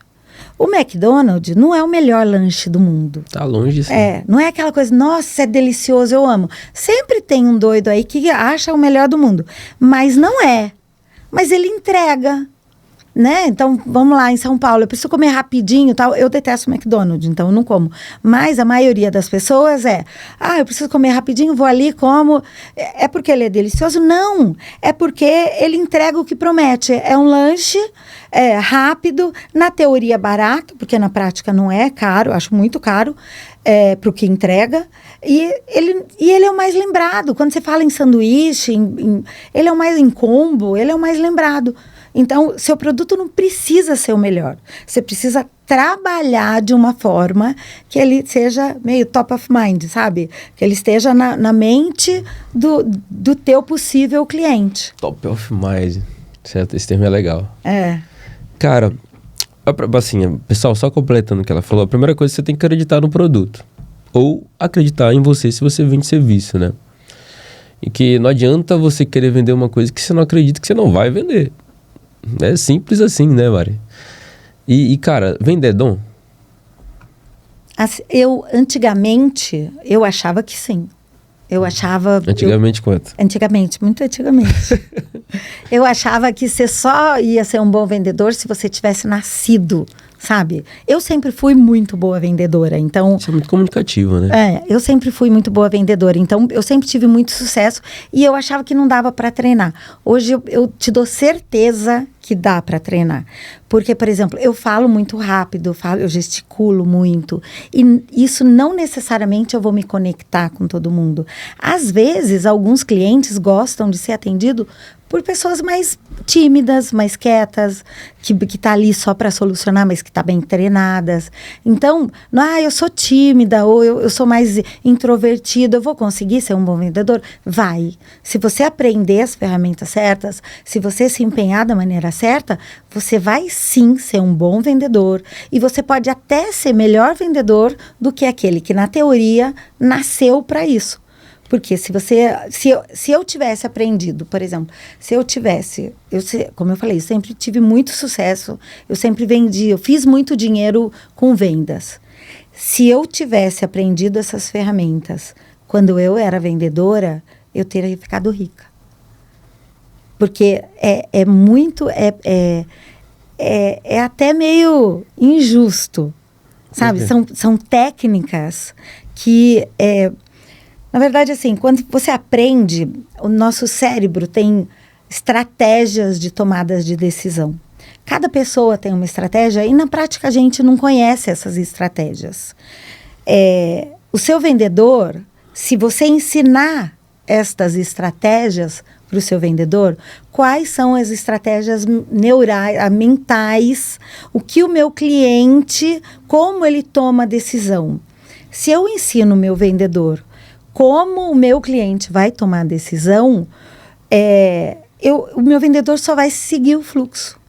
S3: O McDonald's não é o melhor lanche do mundo.
S1: Tá longe, sim.
S3: Não é aquela coisa, nossa, é delicioso, eu amo. Sempre tem um doido aí que acha o melhor do mundo. Mas não é. Mas ele entrega, né? Então, vamos lá, em São Paulo, eu preciso comer rapidinho e tal. Eu detesto o McDonald's, então eu não como. Mas a maioria das pessoas eu preciso comer rapidinho, vou ali, como. É porque ele é delicioso? Não. É porque ele entrega o que promete. É um lanche rápido, na teoria barato, porque na prática não é caro, acho muito caro, para o que entrega. E ele é o mais lembrado. Quando você fala em sanduíche, ele é o mais em combo, ele é o mais lembrado. Então, seu produto não precisa ser o melhor. Você precisa trabalhar de uma forma que ele seja meio top of mind, sabe? Que ele esteja na mente do teu possível cliente.
S1: Top of mind. Certo? Esse termo é legal.
S3: Cara,
S1: assim, pessoal, só completando o que ela falou, a primeira coisa é que você tem que acreditar no produto. Ou acreditar em você se você vende serviço, né? E que não adianta você querer vender uma coisa que você não acredita que você não vai vender. É simples assim, né, Mari? E cara, vender é dom?
S3: Antigamente, eu achava que sim. Eu achava...
S1: Antigamente quanto?
S3: Antigamente, muito antigamente. Eu achava que você só ia ser um bom vendedor se você tivesse nascido, sabe? Eu sempre fui muito boa vendedora, então...
S1: Você é muito comunicativa, né?
S3: Eu sempre fui muito boa vendedora, então eu sempre tive muito sucesso e eu achava que não dava para treinar. Hoje eu te dou certeza que dá para treinar. Porque, por exemplo, eu falo muito rápido, eu gesticulo muito. E isso não necessariamente eu vou me conectar com todo mundo. Às vezes, alguns clientes gostam de ser atendido por pessoas mais tímidas, mais quietas, que tá ali só para solucionar, mas que tá bem treinadas. Então, eu sou tímida ou eu sou mais introvertida, eu vou conseguir ser um bom vendedor? Vai. Se você aprender as ferramentas certas, se você se empenhar da maneira certa, você vai sim ser um bom vendedor e você pode até ser melhor vendedor do que aquele que, na teoria, nasceu para isso. Porque se eu tivesse aprendido, por exemplo, como eu falei, sempre tive muito sucesso, eu sempre vendi, eu fiz muito dinheiro com vendas. Se eu tivesse aprendido essas ferramentas quando eu era vendedora, eu teria ficado rica. Porque é até meio injusto, sabe? São técnicas que... Na verdade, assim, quando você aprende, o nosso cérebro tem estratégias de tomadas de decisão. Cada pessoa tem uma estratégia e, na prática, a gente não conhece essas estratégias. O seu vendedor, se você ensinar estas estratégias para o seu vendedor, quais são as estratégias neurais, mentais, o que o meu cliente, como ele toma decisão. Se eu ensino o meu vendedor como o meu cliente vai tomar a decisão, o meu vendedor só vai seguir o fluxo.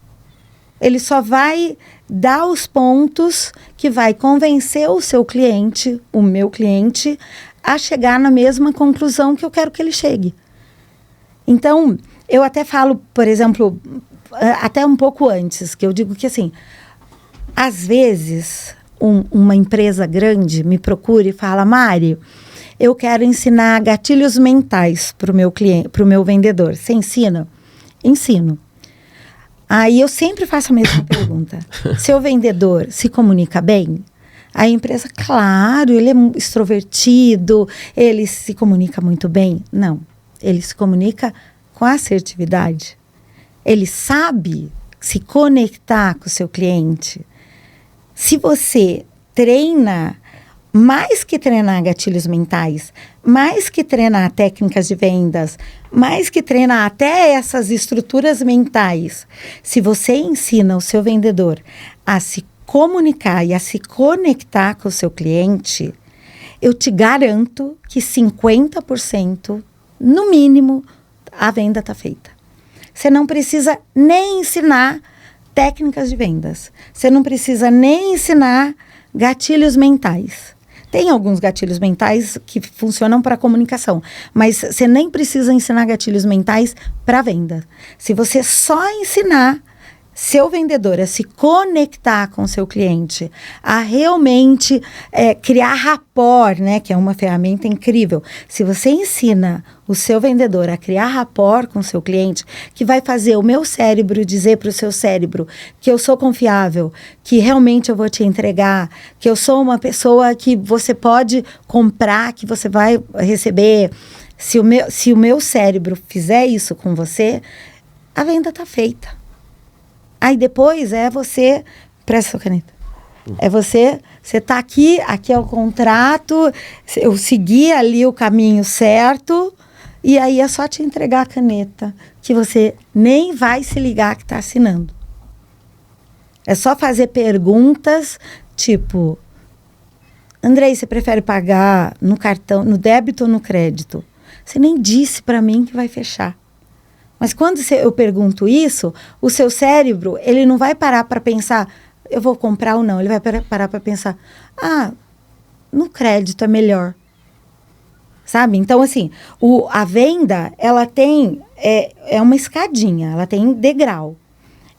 S3: Ele só vai dar os pontos que vai convencer o seu cliente, o meu cliente, a chegar na mesma conclusão que eu quero que ele chegue. Então, eu até falo, por exemplo, até um pouco antes, que eu digo que assim, às vezes, uma empresa grande me procura e fala, Mari, eu quero ensinar gatilhos mentais para o meu cliente, para o meu vendedor. Você ensina? Ensino. Aí eu sempre faço a mesma pergunta. Seu vendedor se comunica bem? A empresa, claro, ele é extrovertido, ele se comunica muito bem. Não, ele se comunica com assertividade. Ele sabe se conectar com o seu cliente. Se você treina... Mais que treinar gatilhos mentais, mais que treinar técnicas de vendas, mais que treinar até essas estruturas mentais, se você ensina o seu vendedor a se comunicar e a se conectar com o seu cliente, eu te garanto que 50%, no mínimo, a venda está feita. Você não precisa nem ensinar técnicas de vendas. Você não precisa nem ensinar gatilhos mentais. Tem alguns gatilhos mentais que funcionam para comunicação, mas você nem precisa ensinar gatilhos mentais para venda. Se você só ensinar seu vendedor a se conectar com o seu cliente, a realmente criar rapport, né, que é uma ferramenta incrível. Se você ensina o seu vendedor a criar rapport com o seu cliente, que vai fazer o meu cérebro dizer para o seu cérebro que eu sou confiável, que realmente eu vou te entregar, que eu sou uma pessoa que você pode comprar, que você vai receber. Se o meu cérebro fizer isso com você, a venda está feita. Aí depois você... Presta sua caneta. Você está aqui é o contrato, eu segui ali o caminho certo, e aí é só te entregar a caneta, que você nem vai se ligar que está assinando. É só fazer perguntas, tipo... Andrei, você prefere pagar no cartão, no débito ou no crédito? Você nem disse para mim que vai fechar. Mas quando eu pergunto isso, o seu cérebro, ele não vai parar para pensar, eu vou comprar ou não. Ele vai parar para pensar, no crédito é melhor. Sabe? Então, assim, a venda, ela tem, é uma escadinha, ela tem degrau.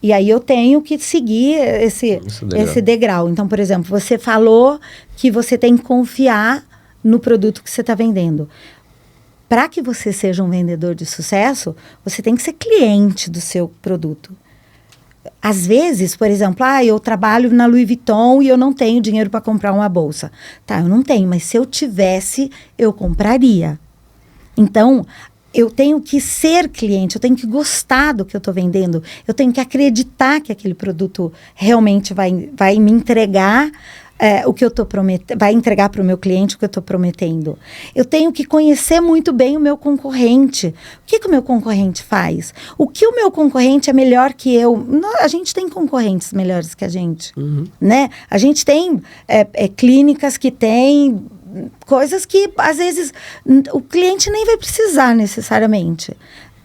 S3: E aí eu tenho que seguir esse degrau. Então, por exemplo, você falou que você tem que confiar no produto que você está vendendo. Para que você seja um vendedor de sucesso, você tem que ser cliente do seu produto. Às vezes, por exemplo, eu trabalho na Louis Vuitton e eu não tenho dinheiro para comprar uma bolsa. Tá, eu não tenho, mas se eu tivesse, eu compraria. Então, eu tenho que ser cliente, eu tenho que gostar do que eu estou vendendo, eu tenho que acreditar que aquele produto realmente vai me entregar o que eu estou prometendo, vai entregar para o meu cliente o que eu estou prometendo. Eu tenho que conhecer muito bem o meu concorrente. O que o meu concorrente faz? O que o meu concorrente é melhor que eu? A gente tem concorrentes melhores que a gente, né? A gente tem clínicas que têm coisas que, às vezes, o cliente nem vai precisar necessariamente.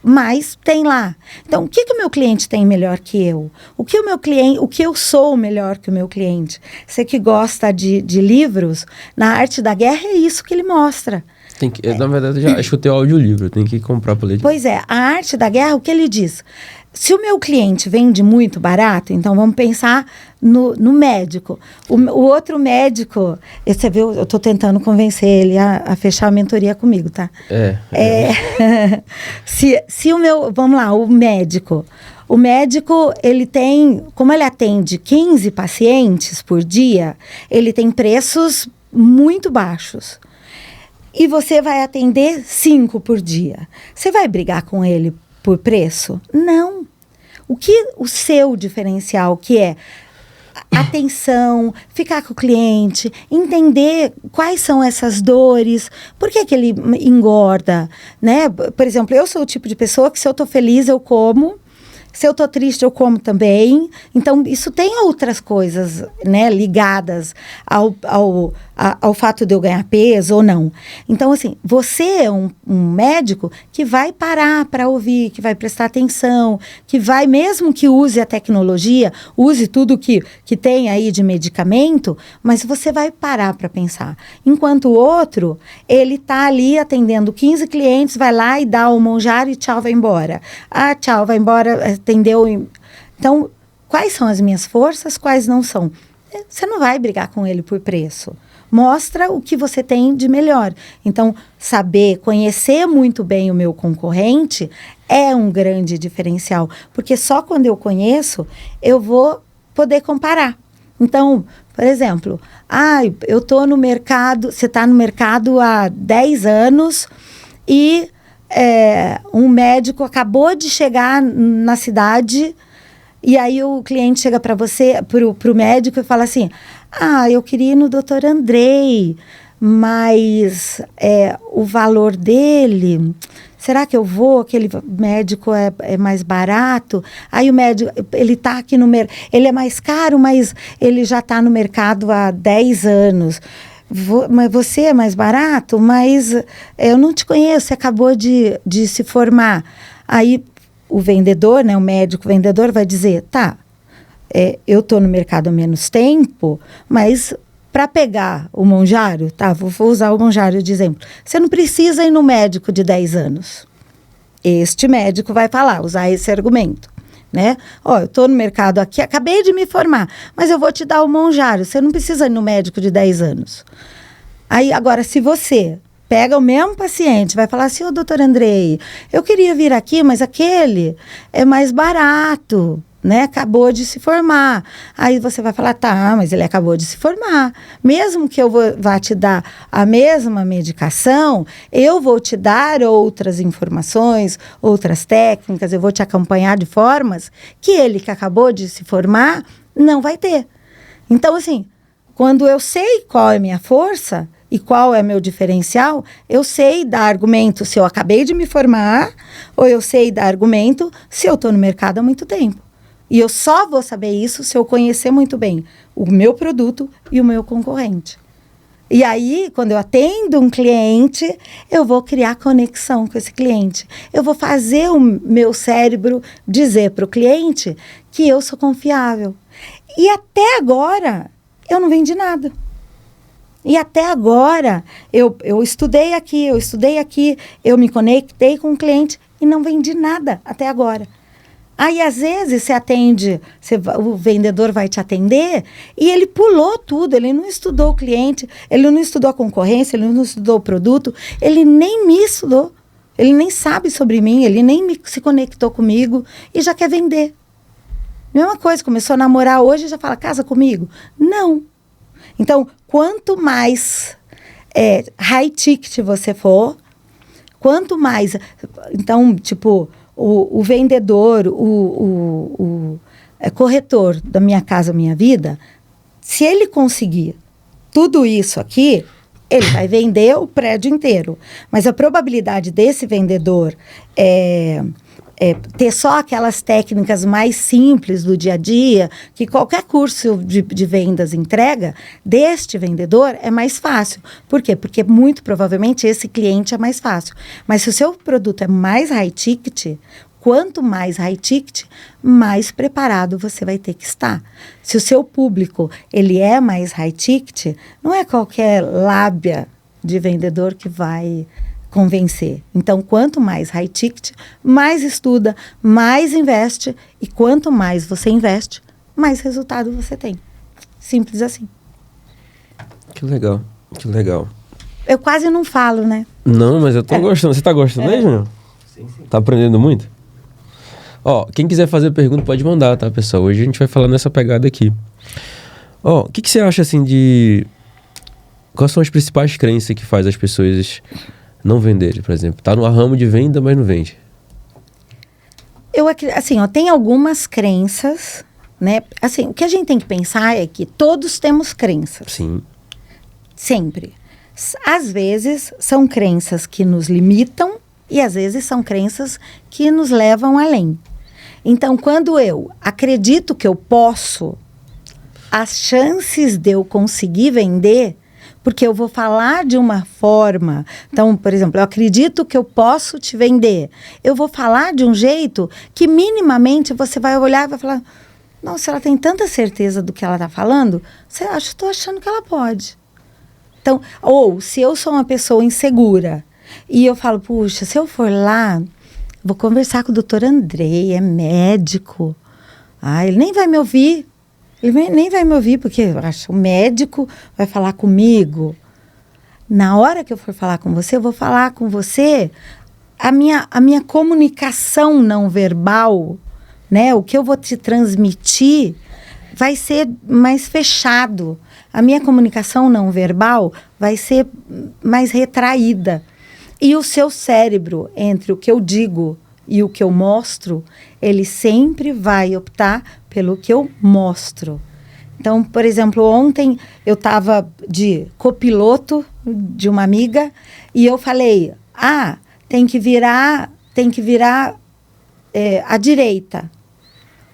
S3: Mas tem lá. Então, o que o meu cliente tem melhor que eu? O que eu sou melhor que o meu cliente? Você que gosta de livros, na Arte da Guerra é isso que ele mostra.
S1: Na verdade, eu já escutei o audiolivro, tem que comprar para ler.
S3: Pois é, a Arte da Guerra, o que ele diz? Se o meu cliente vende muito barato, então vamos pensar no médico. O outro médico, você viu, eu estou tentando convencer ele a fechar a mentoria comigo, tá? Se o meu, vamos lá, o médico, ele tem, como ele atende 15 pacientes por dia, ele tem preços muito baixos. E você vai atender 5 por dia. Você vai brigar com ele por preço? Não. O seu diferencial, que é atenção, ficar com o cliente, entender quais são essas dores, por que ele engorda, né? Por exemplo, eu sou o tipo de pessoa que se eu estou feliz, eu como. Se eu estou triste, eu como também. Então, isso tem outras coisas, né, ligadas ao fato de eu ganhar peso ou não. Então, assim, você é um médico que vai parar para ouvir, que vai prestar atenção, que vai, mesmo que use a tecnologia, use tudo que tem aí de medicamento, mas você vai parar para pensar. Enquanto o outro, ele está ali atendendo 15 clientes, vai lá e dá o monjário e tchau, vai embora. Tchau, vai embora, atendeu. Então, quais são as minhas forças, quais não são? Você não vai brigar com ele por preço. Mostra o que você tem de melhor. Então, conhecer muito bem o meu concorrente é um grande diferencial. Porque só quando eu conheço, eu vou poder comparar. Então, por exemplo, eu estou no mercado, você está no mercado há 10 anos e um médico acabou de chegar na cidade e aí o cliente chega para você, pro médico e fala assim, eu queria ir no Dr. Andrei, mas o valor dele, será que eu vou? Aquele médico é mais barato? Aí o médico, ele está aqui ele é mais caro, mas ele já está no mercado há 10 anos. Mas você é mais barato? Mas eu não te conheço, você acabou de se formar. Aí o vendedor, né, o médico vendedor vai dizer, eu estou no mercado há menos tempo, mas para pegar o monjário, vou usar o monjário de exemplo, você não precisa ir no médico de 10 anos. Este médico vai usar esse argumento. né? Ó, eu estou no mercado aqui, acabei de me formar, mas eu vou te dar o Monjário. Você não precisa ir no médico de 10 anos. Aí, agora, se você pega o mesmo paciente, vai falar assim, ô, doutor Andrei, eu queria vir aqui, mas aquele é mais barato, né? Acabou de se formar. Aí você vai falar, tá, mas ele acabou de se formar. Mesmo que eu vá te dar a mesma medicação, eu vou te dar outras informações, outras técnicas, eu vou te acompanhar de formas que ele que acabou de se formar não vai ter. Então, assim, quando eu sei qual é a minha força e qual é meu diferencial, eu sei dar argumento se eu acabei de me formar, ou eu sei dar argumento se eu estou no mercado há muito tempo. E eu só vou saber isso se eu conhecer muito bem o meu produto e o meu concorrente. E aí, quando eu atendo um cliente, eu vou criar conexão com esse cliente. Eu vou fazer o meu cérebro dizer para o cliente que eu sou confiável. E até agora, eu não vendi nada. E até agora, eu estudei aqui, eu me conectei com o cliente e não vendi nada até agora. Aí, às vezes, você atende, o vendedor vai te atender e ele pulou tudo, ele não estudou o cliente, ele não estudou a concorrência, ele não estudou o produto, ele nem me estudou, ele nem sabe sobre mim, ele nem se conectou comigo e já quer vender. Mesma coisa, começou a namorar hoje e já fala, casa comigo? Não. Então, quanto mais high ticket você for, quanto mais... Então, tipo... O vendedor, o corretor da Minha Casa Minha Vida, se ele conseguir tudo isso aqui, ele vai vender o prédio inteiro. Mas a probabilidade desse vendedor ter só aquelas técnicas mais simples do dia a dia, que qualquer curso de vendas entrega, deste vendedor é mais fácil. Por quê? Porque muito provavelmente esse cliente é mais fácil. Mas se o seu produto é mais high ticket, quanto mais high ticket, mais preparado você vai ter que estar. Se o seu público ele é mais high ticket, não é qualquer lábia de vendedor que vai convencer. Então, quanto mais high ticket, mais estuda, mais investe, e quanto mais você investe, mais resultado você tem. Simples assim.
S1: Que legal, que legal.
S3: Eu quase não falo, né?
S1: Não, mas eu tô gostando. Você tá gostando aí, Júnior?
S2: Sim, sim.
S1: Tá aprendendo muito? Ó, quem quiser fazer pergunta pode mandar, tá, pessoal? Hoje a gente vai falar nessa pegada aqui. Ó, o que você acha, assim, de... Quais são as principais crenças que faz as pessoas não venderem, por exemplo? Tá no ramo de venda, mas não vende.
S3: Tem algumas crenças, né? Assim, o que a gente tem que pensar é que todos temos crenças.
S1: Sim.
S3: Sempre. Às vezes, são crenças que nos limitam e às vezes são crenças que nos levam além. Então, quando eu acredito que eu posso, as chances de eu conseguir vender, porque eu vou falar de uma forma... Então, por exemplo, eu acredito que eu posso te vender. Eu vou falar de um jeito que minimamente você vai olhar e vai falar, nossa, ela tem tanta certeza do que ela está falando, estou achando que ela pode. Então, ou se eu sou uma pessoa insegura e eu falo, puxa, se eu for lá, vou conversar com o doutor Andrei, é médico. Ele nem vai me ouvir. Ele nem vai me ouvir, porque eu acho que o médico vai falar comigo. Na hora que eu for falar com você, eu vou falar com você a minha comunicação não verbal, né? O que eu vou te transmitir vai ser mais fechado. A minha comunicação não verbal vai ser mais retraída. E o seu cérebro, entre o que eu digo e o que eu mostro, ele sempre vai optar pelo que eu mostro. Então, por exemplo, ontem eu estava de copiloto de uma amiga e eu falei, tem que virar à direita.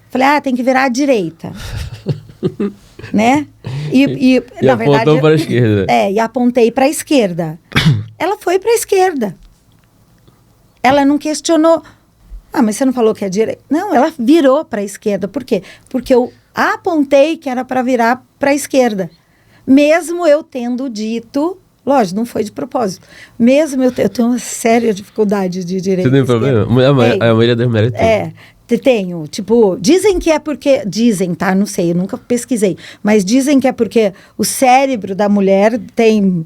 S3: Falei, tem que virar à direita. Né? E na verdade,
S1: apontou para a esquerda.
S3: E apontei para a esquerda. Ela foi para a esquerda. Ela não questionou. Mas você não falou que é direita? Não, ela virou para a esquerda. Por quê? Porque eu apontei que era para virar para a esquerda. Mesmo eu tendo dito, lógico, não foi de propósito. Mesmo eu tenho uma séria dificuldade de direita.
S1: Você tem problema? A maioria das mulheres tem.
S3: Tenho, tipo, dizem que é porque, dizem, tá, não sei, eu nunca pesquisei, mas dizem que é porque o cérebro da mulher tem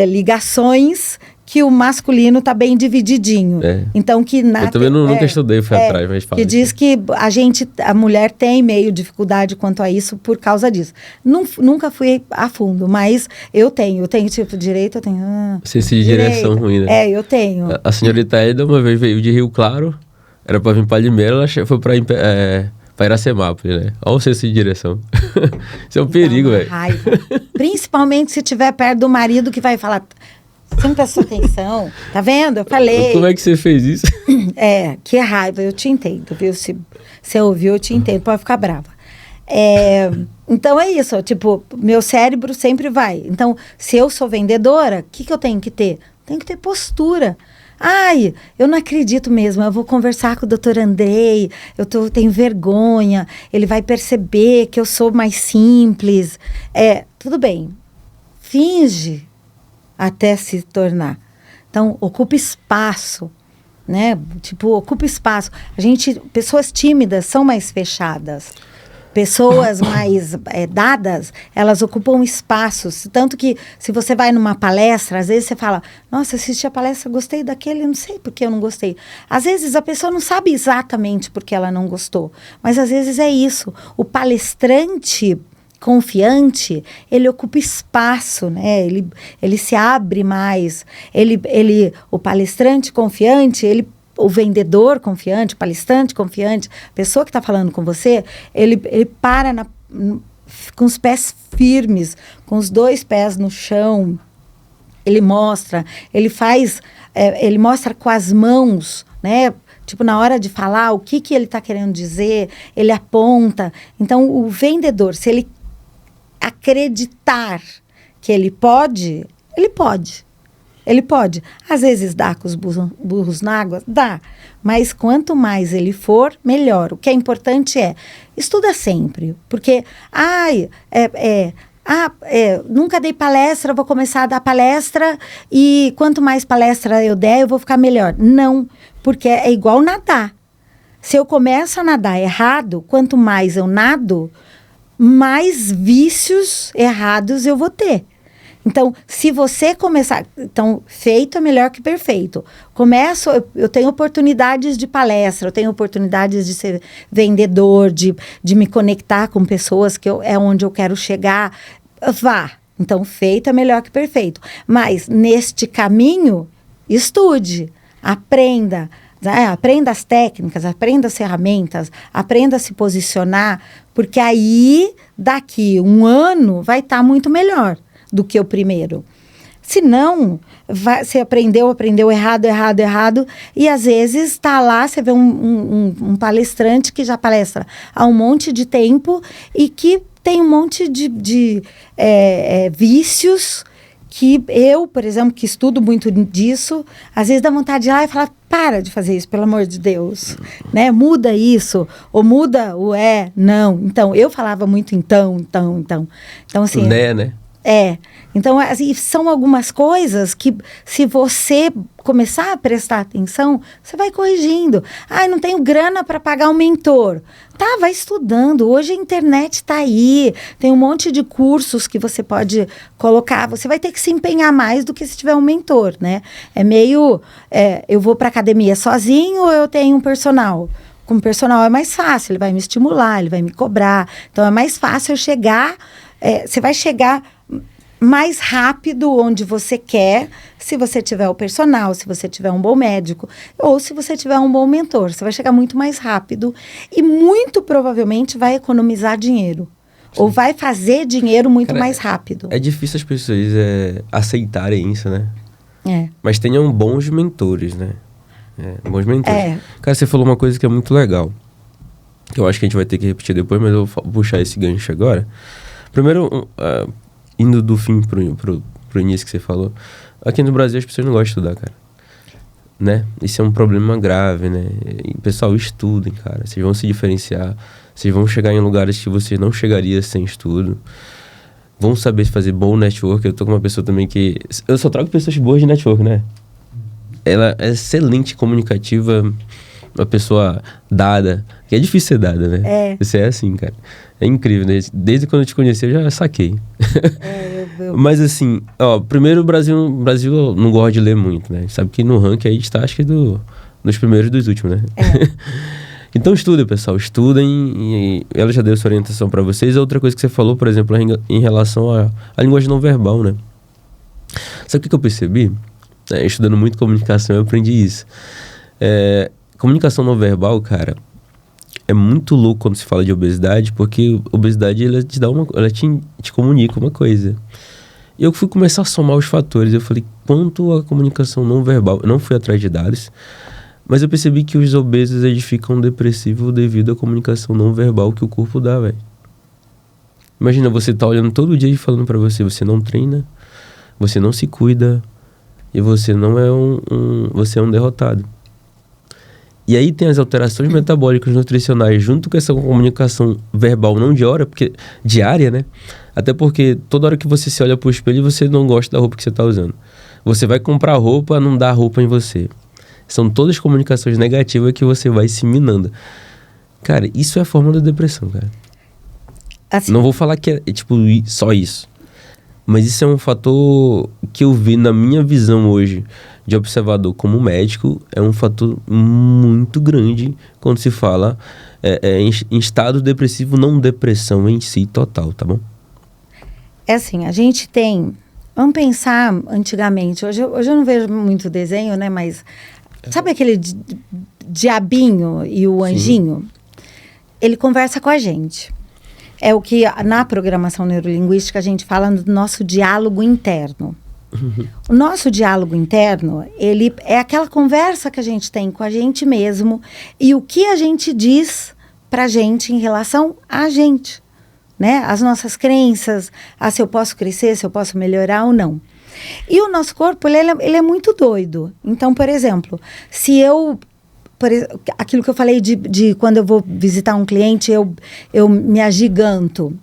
S3: ligações que o masculino tá bem divididinho. Então que
S1: eu também nunca estudei, fui atrás, mas fala.
S3: Que diz que a mulher tem meio dificuldade quanto a isso por causa disso. Nunca fui a fundo, mas eu tenho tipo direito, eu tenho.
S1: Senso de direção ruim, né?
S3: Eu tenho.
S1: A senhorita Eda uma vez veio de Rio Claro, era pra vir pra Limeira, ela foi pra Iracemápolis, né? Olha o senso de direção. Isso é um perigo, velho.
S3: Principalmente se estiver perto do marido que vai falar. Você não prestou atenção, tá vendo? Eu falei.
S1: Como é que você fez isso?
S3: Que raiva, eu te entendo, viu? Se você ouviu, eu te entendo, pode ficar brava. Então é isso, tipo, meu cérebro sempre vai. Então, se eu sou vendedora, o que eu tenho que ter? Tenho que ter postura. Ai, eu não acredito mesmo, eu vou conversar com o doutor Andrei, tenho vergonha, ele vai perceber que eu sou mais simples. Tudo bem, finge até se tornar. Então, ocupa espaço, né? Tipo, ocupa espaço. Pessoas tímidas são mais fechadas. Pessoas mais dadas, elas ocupam espaços. Tanto que, se você vai numa palestra, às vezes você fala, nossa, assisti a palestra, gostei daquele, não sei por que eu não gostei. Às vezes a pessoa não sabe exatamente por que ela não gostou. Mas às vezes é isso. O palestrante confiante, ele ocupa espaço, né? Ele se abre mais. O palestrante confiante, o vendedor confiante, o palestrante confiante, a pessoa que está falando com você, ele para com os pés firmes, com os 2 pés no chão. Ele mostra com as mãos, né? Tipo, na hora de falar, o que ele está querendo dizer, ele aponta. Então, o vendedor, se ele acreditar que ele pode, ele pode. Ele pode. Às vezes dá com os burros na água, dá. Mas quanto mais ele for, melhor. O que é importante estuda sempre. Porque, nunca dei palestra, vou começar a dar palestra e quanto mais palestra eu der, eu vou ficar melhor. Não, porque é igual nadar. Se eu começo a nadar errado, quanto mais eu nado, mais vícios errados eu vou ter. Então, se você começar... Então, feito é melhor que perfeito. Eu tenho oportunidades de palestra, eu tenho oportunidades de ser vendedor, de me conectar com pessoas que é onde eu quero chegar. Vá. Então, feito é melhor que perfeito. Mas, neste caminho, estude, aprenda. Aprenda as técnicas, aprenda as ferramentas, aprenda a se posicionar, porque aí, daqui 1 ano, vai estar muito melhor do que o primeiro. Se não, você aprendeu errado, e às vezes está lá, você vê um palestrante que já palestra há um monte de tempo e que tem um monte de vícios que eu, por exemplo, que estudo muito disso, às vezes dá vontade de ir lá e falar, para de fazer isso, pelo amor de Deus, né? Muda isso, ou muda o não. Então, eu falava muito então, assim...
S1: Né?
S3: Então, assim, são algumas coisas que, se você começar a prestar atenção, você vai corrigindo. Não tenho grana para pagar um mentor. Tá, vai estudando. Hoje a internet está aí. Tem um monte de cursos que você pode colocar. Você vai ter que se empenhar mais do que se tiver um mentor, né? Eu vou para academia sozinho ou eu tenho um personal? Com o personal é mais fácil. Ele vai me estimular, ele vai me cobrar. Então, é mais fácil eu chegar... você vai chegar mais rápido onde você quer, se você tiver o personal, se você tiver um bom médico, ou se você tiver um bom mentor. Você vai chegar muito mais rápido e muito provavelmente vai economizar dinheiro. Sim. Ou vai fazer dinheiro muito mais rápido.
S1: É difícil as pessoas aceitarem isso, né?
S3: É.
S1: Mas tenham bons mentores, né? Bons mentores. Cara, você falou uma coisa que é muito legal. Que eu acho que a gente vai ter que repetir depois, mas eu vou puxar esse gancho agora. Primeiro, indo do fim pro início que você falou, aqui no Brasil as pessoas não gostam de estudar, cara. Né? Isso é um problema grave, né? E, pessoal, estudem, cara. Vocês vão se diferenciar. Vocês vão chegar em lugares que você não chegaria sem estudo. Vão saber fazer bom network. Eu tô com uma pessoa também que... Eu só trago pessoas boas de network, né? Ela é excelente comunicativa. uma pessoa dada. Que é difícil ser dada, né? Você é assim, cara. É incrível, né? Desde quando eu te conheci, eu já saquei. Mas assim, ó, primeiro o Brasil não gosta de ler muito, né? Sabe que no ranking aí a gente tá, acho que nos primeiros dos últimos, né? Então estudem, pessoal. Estudem e ela já deu essa orientação para vocês. Outra coisa que você falou, por exemplo, em relação à linguagem não verbal, né? Sabe o que eu percebi? Estudando muito comunicação, eu aprendi isso. Comunicação não verbal, cara, é muito louco quando se fala de obesidade, porque obesidade, ela te comunica uma coisa. E eu fui começar a somar os fatores. Eu falei, quanto a comunicação não verbal... Eu não fui atrás de dados, mas eu percebi que os obesos, eles ficam depressivos devido à comunicação não verbal que o corpo dá, velho. Imagina, você tá olhando todo dia e falando pra você não treina, você não se cuida, e você não é você é um derrotado. E aí tem as alterações metabólicas nutricionais junto com essa comunicação verbal não diária, né? Até porque toda hora que você se olha pro espelho, você não gosta da roupa que você tá usando. Você vai comprar roupa, não dá roupa em você. São todas comunicações negativas que você vai se minando. Cara, isso é a forma da depressão, cara. Assim. Não vou falar que é tipo só isso. Mas isso é um fator que eu vi na minha visão hoje de observador como médico, é um fator muito grande quando se fala em estado depressivo, não depressão em si total, tá bom?
S3: É assim, a gente tem... Vamos pensar antigamente, hoje eu não vejo muito desenho, né? Mas sabe aquele diabinho e o anjinho? Sim. Ele conversa com a gente. É o que na programação neurolinguística a gente fala do nosso diálogo interno. O nosso diálogo interno, ele é aquela conversa que a gente tem com a gente mesmo e o que a gente diz pra gente em relação a gente, né? As nossas crenças, se eu posso crescer, se eu posso melhorar ou não. E o nosso corpo, ele é muito doido. Então, por exemplo, se eu... aquilo que eu falei de quando eu vou visitar um cliente, eu me agiganto.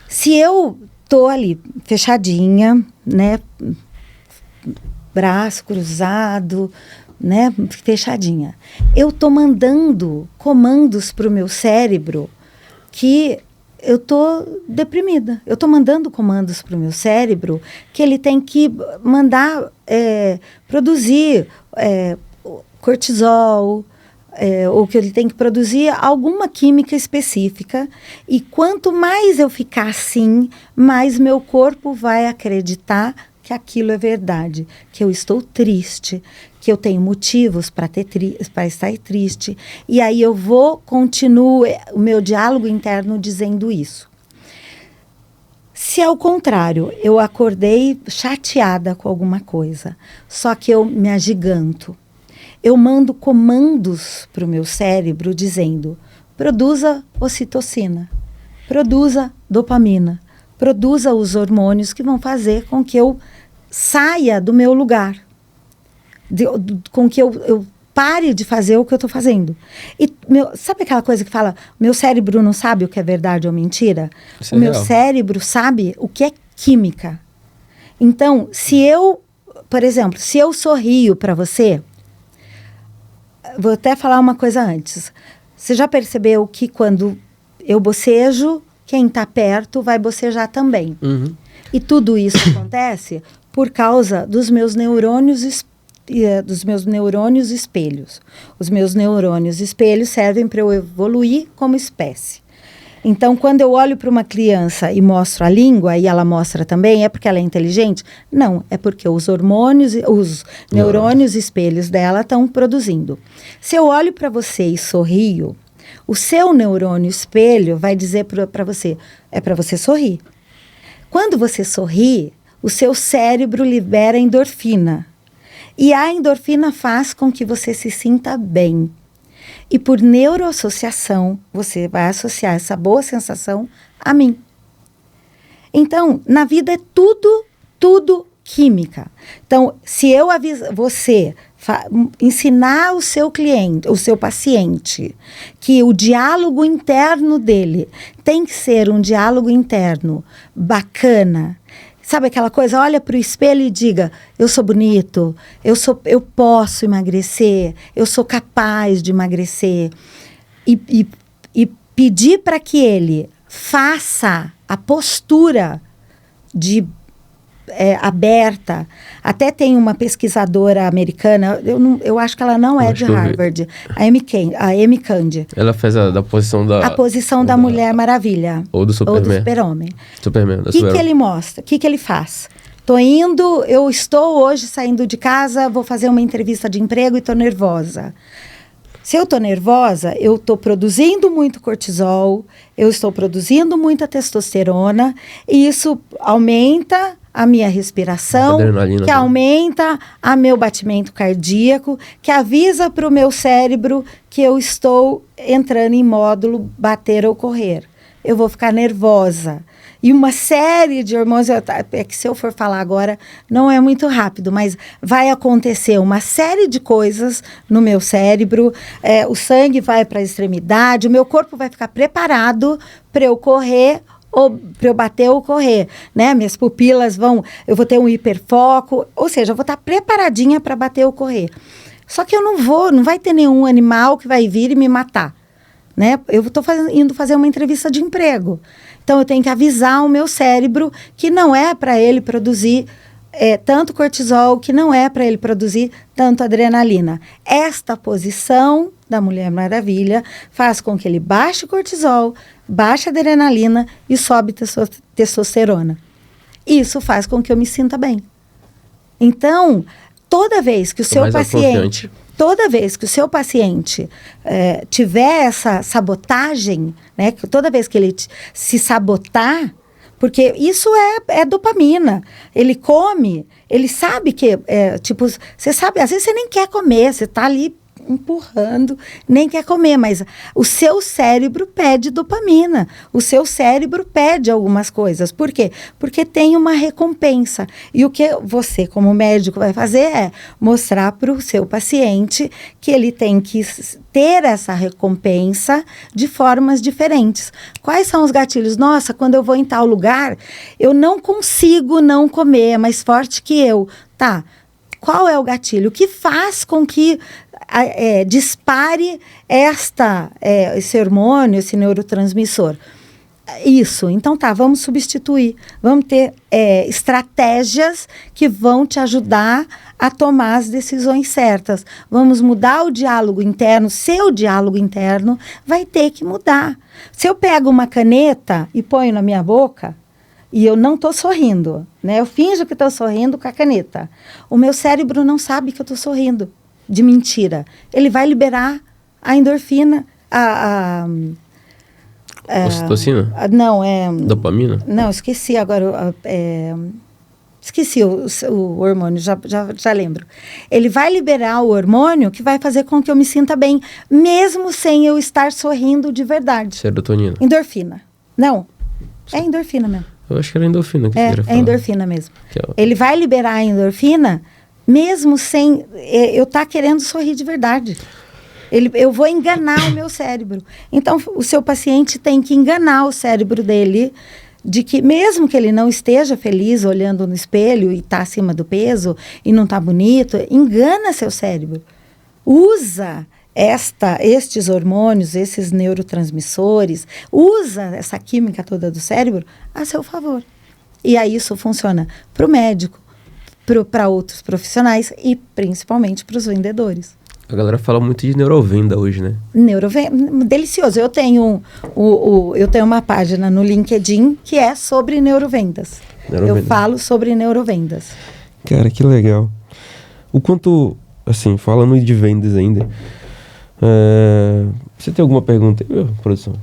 S3: Se eu tô ali fechadinha, né? Braço cruzado, né? Fechadinha. Eu tô mandando comandos pro meu cérebro que eu tô deprimida. Eu tô mandando comandos pro meu cérebro que ele tem que mandar produzir cortisol, ou que ele tem que produzir alguma química específica. E quanto mais eu ficar assim, mais meu corpo vai acreditar que aquilo é verdade, que eu estou triste, que eu tenho motivos para estar triste. E aí eu continuo o meu diálogo interno dizendo isso. Se ao contrário, eu acordei chateada com alguma coisa, só que eu me agiganto, eu mando comandos para o meu cérebro dizendo: produza ocitocina, produza dopamina, produza os hormônios que vão fazer com que eu saia do meu lugar, com que eu pare de fazer o que eu estou fazendo. E sabe aquela coisa que fala, meu cérebro não sabe o que é verdade ou mentira?
S1: Isso
S3: o meu cérebro sabe o que é química. Então, por exemplo, se eu sorrio para você, vou até falar uma coisa antes. Você já percebeu que quando eu bocejo, quem está perto vai bocejar também.
S1: Uhum.
S3: E tudo isso acontece por causa dos meus neurônios espelhos. Os meus neurônios espelhos servem para eu evoluir como espécie. Então, quando eu olho para uma criança e mostro a língua, e ela mostra também, é porque ela é inteligente? Não, é porque os hormônios, os neurônios espelhos dela estão produzindo. Se eu olho para você e sorrio, o seu neurônio espelho vai dizer para você, é para você sorrir. Quando você sorri, o seu cérebro libera endorfina. E a endorfina faz com que você se sinta bem. E por neuroassociação, você vai associar essa boa sensação a mim. Então, na vida é tudo química. Então, se eu ensinar o seu cliente, o seu paciente, que o diálogo interno dele tem que ser um diálogo interno bacana, Sabe aquela coisa? Olha para o espelho e diga, eu sou bonito, eu posso emagrecer, eu sou capaz de emagrecer. E pedir para que ele faça a postura aberta. Até tem uma pesquisadora americana, eu acho que ela não é de Harvard, a Amy Cuddy.
S1: Ela fez da posição da...
S3: A posição da Mulher Maravilha.
S1: Ou do Superman.
S3: Ou do Super-Homem.
S1: Superman.
S3: O que ele mostra? O que ele faz? Eu estou hoje saindo de casa, vou fazer uma entrevista de emprego e estou nervosa. Se eu estou nervosa, eu estou produzindo muito cortisol, eu estou produzindo muita testosterona, e isso aumenta a minha respiração, que aumenta o meu batimento cardíaco, que avisa para o meu cérebro que eu estou entrando em módulo bater ou correr. Eu vou ficar nervosa. E uma série de hormônios, é que se eu for falar agora, não é muito rápido, mas vai acontecer uma série de coisas no meu cérebro, o sangue vai para a extremidade, o meu corpo vai ficar preparado para eu correr, ou para eu bater ou correr, né? Minhas pupilas eu vou ter um hiperfoco, ou seja, eu vou estar preparadinha para bater ou correr. Só que eu não vai ter nenhum animal que vai vir e me matar, né? Eu estou indo fazer uma entrevista de emprego. Então, eu tenho que avisar o meu cérebro que não é para ele produzir tanto cortisol, que não é para ele produzir tanto adrenalina. Esta posição da Mulher Maravilha faz com que ele baixe cortisol, baixe adrenalina e sobe testosterona. Isso faz com que eu me sinta bem. Então, toda vez que o seu paciente... Toda vez que o seu paciente tiver essa sabotagem, né, toda vez que ele se sabotar, porque isso é dopamina. Ele come, ele sabe que, você sabe, às vezes você nem quer comer, você está ali empurrando, nem quer comer, mas o seu cérebro pede dopamina, o seu cérebro pede algumas coisas. Por quê? Porque tem uma recompensa. E o que você, como médico, vai fazer é mostrar para o seu paciente que ele tem que ter essa recompensa de formas diferentes. Quais são os gatilhos? Nossa, quando eu vou em tal lugar, eu não consigo não comer, é mais forte que eu. Tá, qual é o gatilho? O que faz com que dispare esse hormônio, esse neurotransmissor? Isso. Então tá, vamos substituir. Vamos ter estratégias que vão te ajudar a tomar as decisões certas. Vamos mudar o diálogo interno. Seu diálogo interno vai ter que mudar. Se eu pego uma caneta e ponho na minha boca e eu não estou sorrindo, né? Eu finjo que estou sorrindo com a caneta. O meu cérebro não sabe que eu estou sorrindo de mentira. Ele vai liberar a endorfina,
S1: ocitocina?
S3: Não,
S1: dopamina?
S3: Não, esqueci agora. Esqueci o hormônio, já lembro. Ele vai liberar o hormônio que vai fazer com que eu me sinta bem, mesmo sem eu estar sorrindo de verdade.
S1: Serotonina?
S3: Endorfina. Não, é endorfina mesmo.
S1: Eu acho que era endorfina que você queria falar.
S3: É endorfina mesmo. Ele vai liberar a endorfina mesmo sem eu estar querendo sorrir de verdade. Eu vou enganar o meu cérebro. Então, o seu paciente tem que enganar o cérebro dele de que, mesmo que ele não esteja feliz olhando no espelho e está acima do peso e não está bonito, engana seu cérebro. Usa estes hormônios, esses neurotransmissores, usa essa química toda do cérebro a seu favor. E aí isso funciona para o médico, para outros profissionais e principalmente para os vendedores.
S1: A galera fala muito de neurovenda hoje, né?
S3: Neurovenda, delicioso. Eu tenho uma página no LinkedIn que é sobre neurovendas. Eu falo sobre neurovendas.
S1: Cara, que legal. O quanto, assim, falando de vendas ainda, você tem alguma pergunta aí, produção?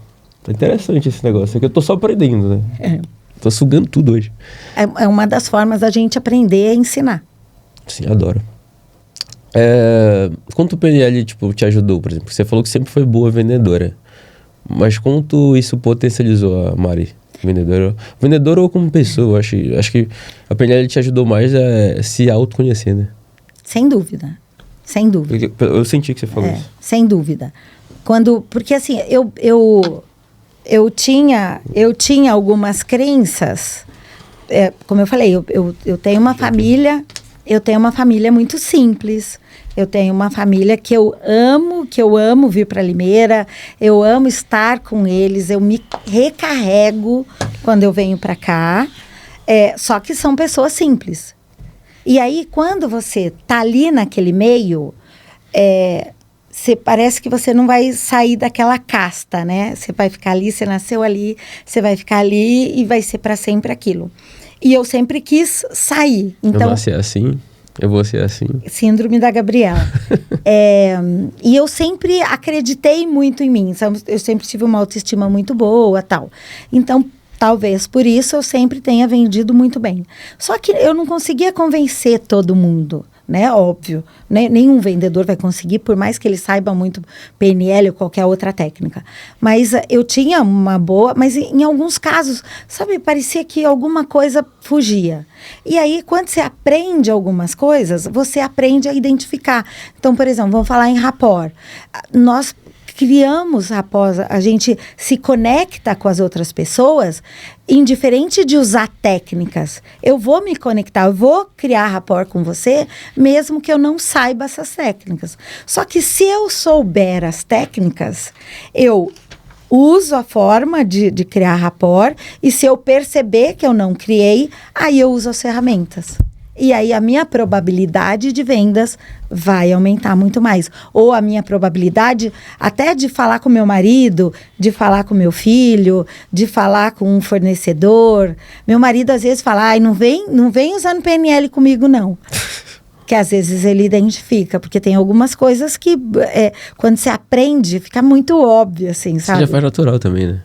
S1: Tá interessante esse negócio, é que eu tô só aprendendo, né? Tô sugando tudo hoje.
S3: É uma das formas da gente aprender a ensinar.
S1: Sim, adoro. Quanto o PNL, te ajudou, por exemplo? Você falou que sempre foi boa vendedora. Mas quanto isso potencializou a Mari? Vendedora ou como pessoa? Acho que a PNL te ajudou mais a se autoconhecer, né?
S3: Sem dúvida. Sem dúvida.
S1: Eu senti que você falou isso.
S3: Sem dúvida. Porque assim, eu tinha algumas crenças como eu falei, eu tenho uma família, muito simples. Eu tenho uma família que eu amo vir para Limeira, eu amo estar com eles, eu me recarrego quando eu venho para cá. Só que são pessoas simples. E aí, quando você tá ali naquele meio, parece que você não vai sair daquela casta, né? Você vai ficar ali, você nasceu ali, você vai ficar ali e vai ser para sempre aquilo. E eu sempre quis sair. Então,
S1: eu nasci assim, eu vou ser assim.
S3: Síndrome da Gabriela. E eu sempre acreditei muito em mim. Eu sempre tive uma autoestima muito boa, tal. Então, talvez por isso eu sempre tenha vendido muito bem. Só que eu não conseguia convencer todo mundo, né? Óbvio. Né? Nenhum vendedor vai conseguir, por mais que ele saiba muito PNL ou qualquer outra técnica. Mas eu tinha uma boa... Mas em alguns casos, sabe, parecia que alguma coisa fugia. E aí, quando você aprende algumas coisas, você aprende a identificar. Então, por exemplo, vamos falar em rapport. Nós criamos rapport, a gente se conecta com as outras pessoas, indiferente de usar técnicas. Eu vou me conectar, eu vou criar rapport com você, mesmo que eu não saiba essas técnicas. Só que se eu souber as técnicas, eu uso a forma de criar rapport, e se eu perceber que eu não criei, aí eu uso as ferramentas. E aí a minha probabilidade de vendas vai aumentar muito mais. Ou a minha probabilidade até de falar com meu marido, de falar com meu filho, de falar com um fornecedor. Meu marido às vezes fala, ai, não vem usando PNL comigo não. Que às vezes ele identifica, porque tem algumas coisas que quando você aprende, fica muito óbvio, assim, sabe?
S1: Você já faz natural também, né?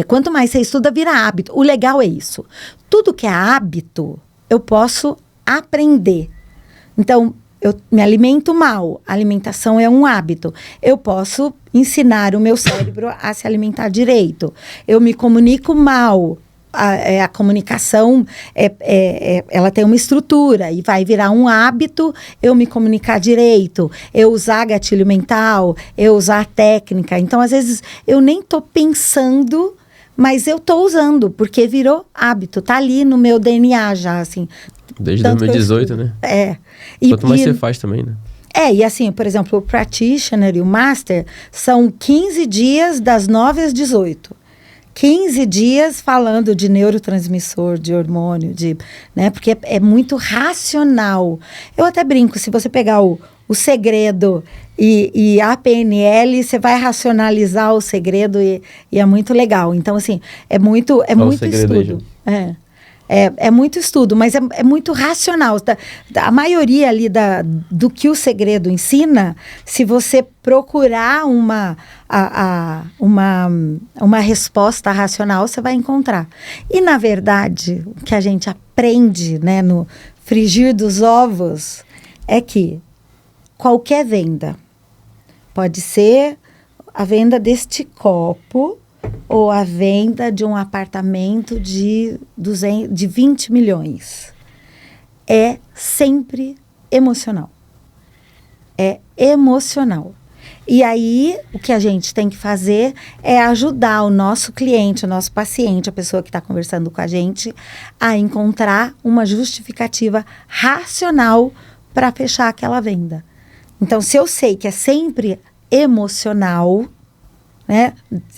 S3: Quanto mais você estuda, vira hábito. O legal é isso. Tudo que é hábito, eu posso aprender. Então, eu me alimento mal. A alimentação é um hábito. Eu posso ensinar o meu cérebro a se alimentar direito. Eu me comunico mal. A comunicação, ela tem uma estrutura e vai virar um hábito eu me comunicar direito, eu usar gatilho mental, eu usar técnica. Então, às vezes, eu nem estou pensando, mas eu estou usando, porque virou hábito. Tá ali no meu DNA já, assim.
S1: Desde 2018, né? Quanto mais você faz também, né?
S3: E assim, por exemplo, o Practitioner e o Master são 15 dias das 9 às 18. 15 dias falando de neurotransmissor, de hormônio, né? Porque é muito racional. Eu até brinco, se você pegar o segredo e a PNL, você vai racionalizar o segredo e é muito legal. Então, assim, é muito estudo. É muito estudo, mas é muito racional. A maioria ali do que o segredo ensina, se você procurar uma resposta racional, você vai encontrar. E, na verdade, o que a gente aprende, né, no frigir dos ovos é que qualquer venda, pode ser a venda deste copo, ou a venda de um apartamento de 20 milhões. É sempre emocional. É emocional. E aí, o que a gente tem que fazer é ajudar o nosso cliente, o nosso paciente, a pessoa que está conversando com a gente, a encontrar uma justificativa racional para fechar aquela venda. Então, se eu sei que é sempre emocional, né?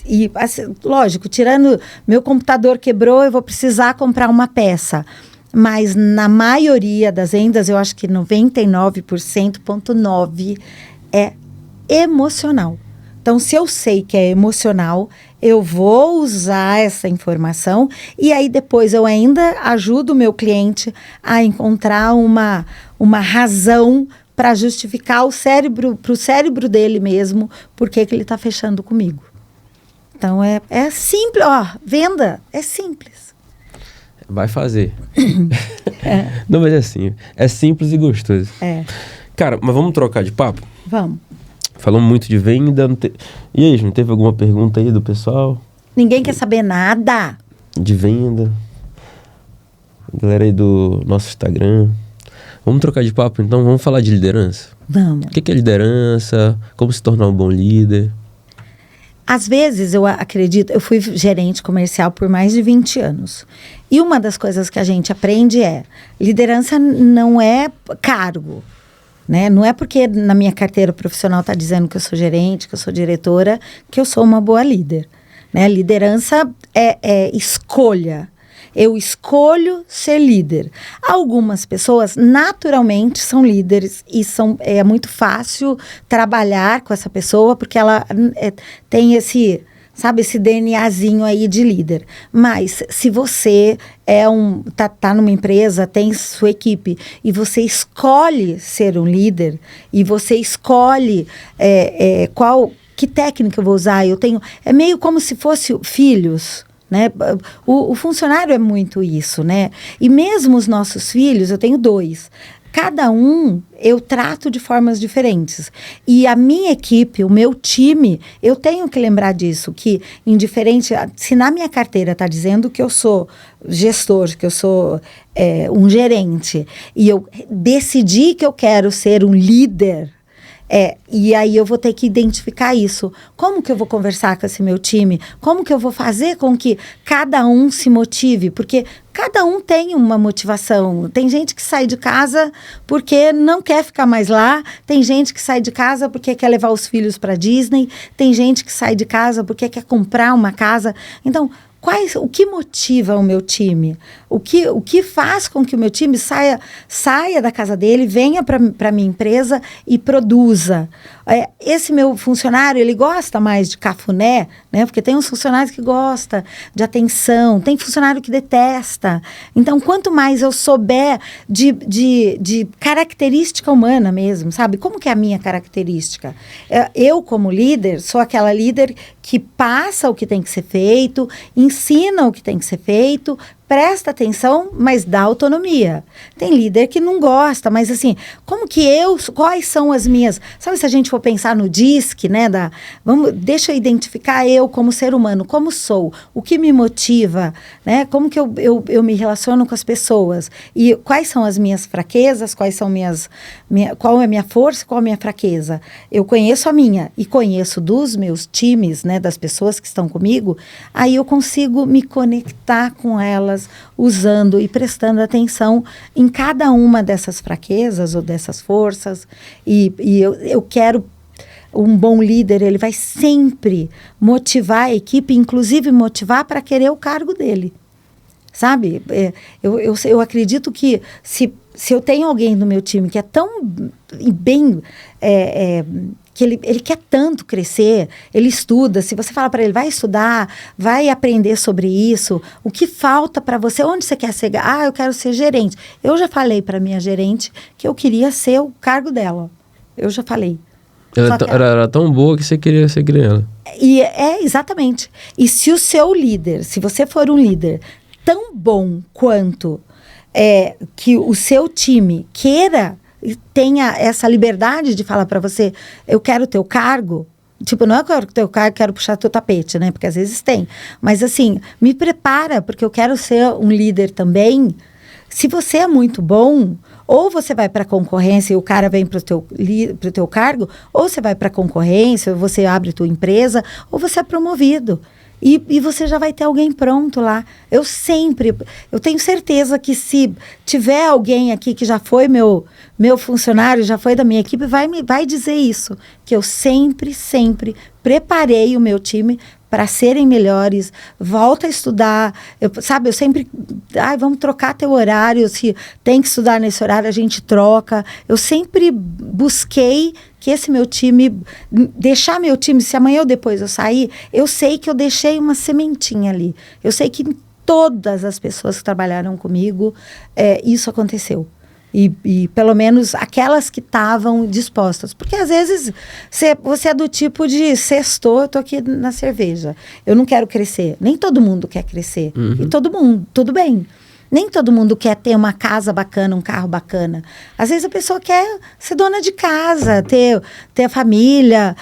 S3: E, assim, lógico, tirando meu computador quebrou, eu vou precisar comprar uma peça. Mas na maioria das vendas, eu acho que 99,9% é emocional. Então, se eu sei que é emocional, eu vou usar essa informação e aí depois eu ainda ajudo o meu cliente a encontrar uma razão para justificar para o cérebro dele mesmo, por que ele está fechando comigo. Então, é simples. Venda é simples.
S1: Vai fazer. Não, mas é assim. É simples e gostoso. Cara, mas vamos trocar de papo?
S3: Vamos.
S1: Falamos muito de venda. E aí, não teve alguma pergunta aí do pessoal?
S3: Ninguém quer saber nada.
S1: De venda. Galera aí do nosso Instagram. Vamos trocar de papo, então? Vamos falar de liderança?
S3: Vamos.
S1: O que é liderança? Como se tornar um bom líder?
S3: às vezes, eu acredito, eu fui gerente comercial por mais de 20 anos. E uma das coisas que a gente aprende liderança não é cargo, né? Não é porque na minha carteira profissional está dizendo que eu sou gerente, que eu sou diretora, que eu sou uma boa líder, né? Liderança é escolha. Eu escolho ser líder. Algumas pessoas naturalmente são líderes e é muito fácil trabalhar com essa pessoa porque ela tem esse DNAzinho aí de líder. Mas se você tá numa empresa, tem sua equipe e você escolhe ser um líder e você escolhe que técnica eu vou usar, é meio como se fosse filhos. Né? O funcionário é muito isso, né? E mesmo os nossos filhos, eu tenho 2. Cada um eu trato de formas diferentes. E a minha equipe, o meu time, eu tenho que lembrar disso, que indiferente, se na minha carteira está dizendo que eu sou gestor, que eu sou um gerente, e eu decidi que eu quero ser um líder, e aí eu vou ter que identificar isso. Como que eu vou conversar com esse meu time? Como que eu vou fazer com que cada um se motive? Porque cada um tem uma motivação. Tem gente que sai de casa porque não quer ficar mais lá. Tem gente que sai de casa porque quer levar os filhos para Disney. Tem gente que sai de casa porque quer comprar uma casa. Então, o que motiva o meu time? O que faz com que o meu time saia da casa dele, venha para a minha empresa e produza? Esse meu funcionário, ele gosta mais de cafuné, né? Porque tem uns funcionários que gostam de atenção, tem funcionário que detesta. Então, quanto mais eu souber de característica humana mesmo, sabe? Como que é a minha característica? Eu, como líder, sou aquela líder que passa o que tem que ser feito, ensina o que tem que ser feito, presta atenção, mas dá autonomia. Tem líder que não gosta, mas assim, quais são as minhas... Sabe, se a gente for pensar no DISC, né? Deixa eu identificar eu como ser humano, como sou, o que me motiva, né? Como que eu me relaciono com as pessoas. E quais são as minhas fraquezas, qual é a minha força, qual é a minha fraqueza. Eu conheço a minha e conheço dos meus times, né? Das pessoas que estão comigo, aí eu consigo me conectar com elas, usando e prestando atenção em cada uma dessas fraquezas ou dessas forças. E eu quero... Um bom líder, ele vai sempre motivar a equipe, inclusive motivar para querer o cargo dele. Sabe? Eu acredito que se eu tenho alguém no meu time que é tão bem... que ele quer tanto crescer, ele estuda, se você fala para ele, vai estudar, vai aprender sobre isso, o que falta para você, onde você quer ser? Eu quero ser gerente. Eu já falei para minha gerente que eu queria ser o cargo dela. Eu já falei.
S1: Ela era tão boa que você queria seguir ela.
S3: Exatamente. E se o seu líder, se você for um líder tão bom quanto que o seu time tenha essa liberdade de falar para você, eu quero o teu cargo, tipo, não é que eu quero o teu cargo, quero puxar teu tapete, né? Porque às vezes tem. Mas assim, me prepara, porque eu quero ser um líder também. Se você é muito bom, ou você vai para a concorrência e o cara vem para o teu cargo, ou você vai para a concorrência, ou você abre tua empresa, ou você é promovido. E você já vai ter alguém pronto lá. Eu tenho certeza que se tiver alguém aqui que já foi meu funcionário, já foi da minha equipe, vai dizer isso. Que eu sempre preparei o meu time para serem melhores, volta a estudar, eu sempre, vamos trocar teu horário, se tem que estudar nesse horário, a gente troca. Eu sempre busquei que esse meu time, deixar meu time, se amanhã ou depois eu sair, eu sei que eu deixei uma sementinha ali. Eu sei que todas as pessoas que trabalharam comigo, isso aconteceu. E pelo menos aquelas que estavam dispostas. Porque às vezes você é do tipo de sextou, eu tô aqui na cerveja. Eu não quero crescer. Nem todo mundo quer crescer. Uhum. E todo mundo, tudo bem. Nem todo mundo quer ter uma casa bacana, um carro bacana. Às vezes a pessoa quer ser dona de casa, ter a família,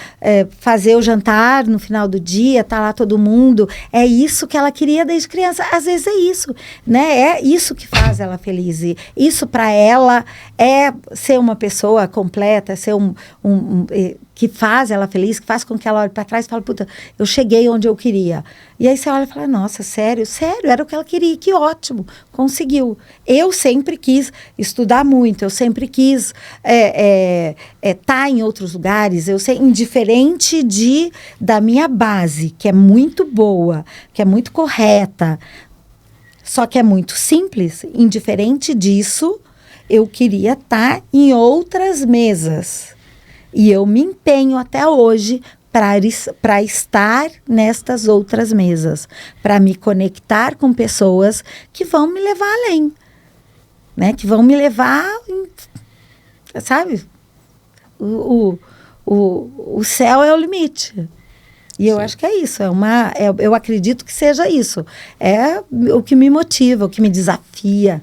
S3: fazer o jantar no final do dia, tá lá todo mundo. É isso que ela queria desde criança. Às vezes é isso, né? É isso que faz ela feliz. E isso para ela é ser uma pessoa completa, ser que faz ela feliz, que faz com que ela olhe para trás e fale, puta, eu cheguei onde eu queria. E aí você olha e fala, nossa, sério, era o que ela queria, que ótimo, conseguiu. Eu sempre quis estudar muito, eu sempre quis tá em outros lugares, indiferente da minha base, que é muito boa, que é muito correta, só que é muito simples, indiferente disso, eu queria estar em outras mesas. E eu me empenho até hoje para estar nestas outras mesas, para me conectar com pessoas que vão me levar além, né? Que vão me levar, sabe? O céu é o limite. E eu acho que é isso. Eu acredito que seja isso. É o que me motiva, o que me desafia.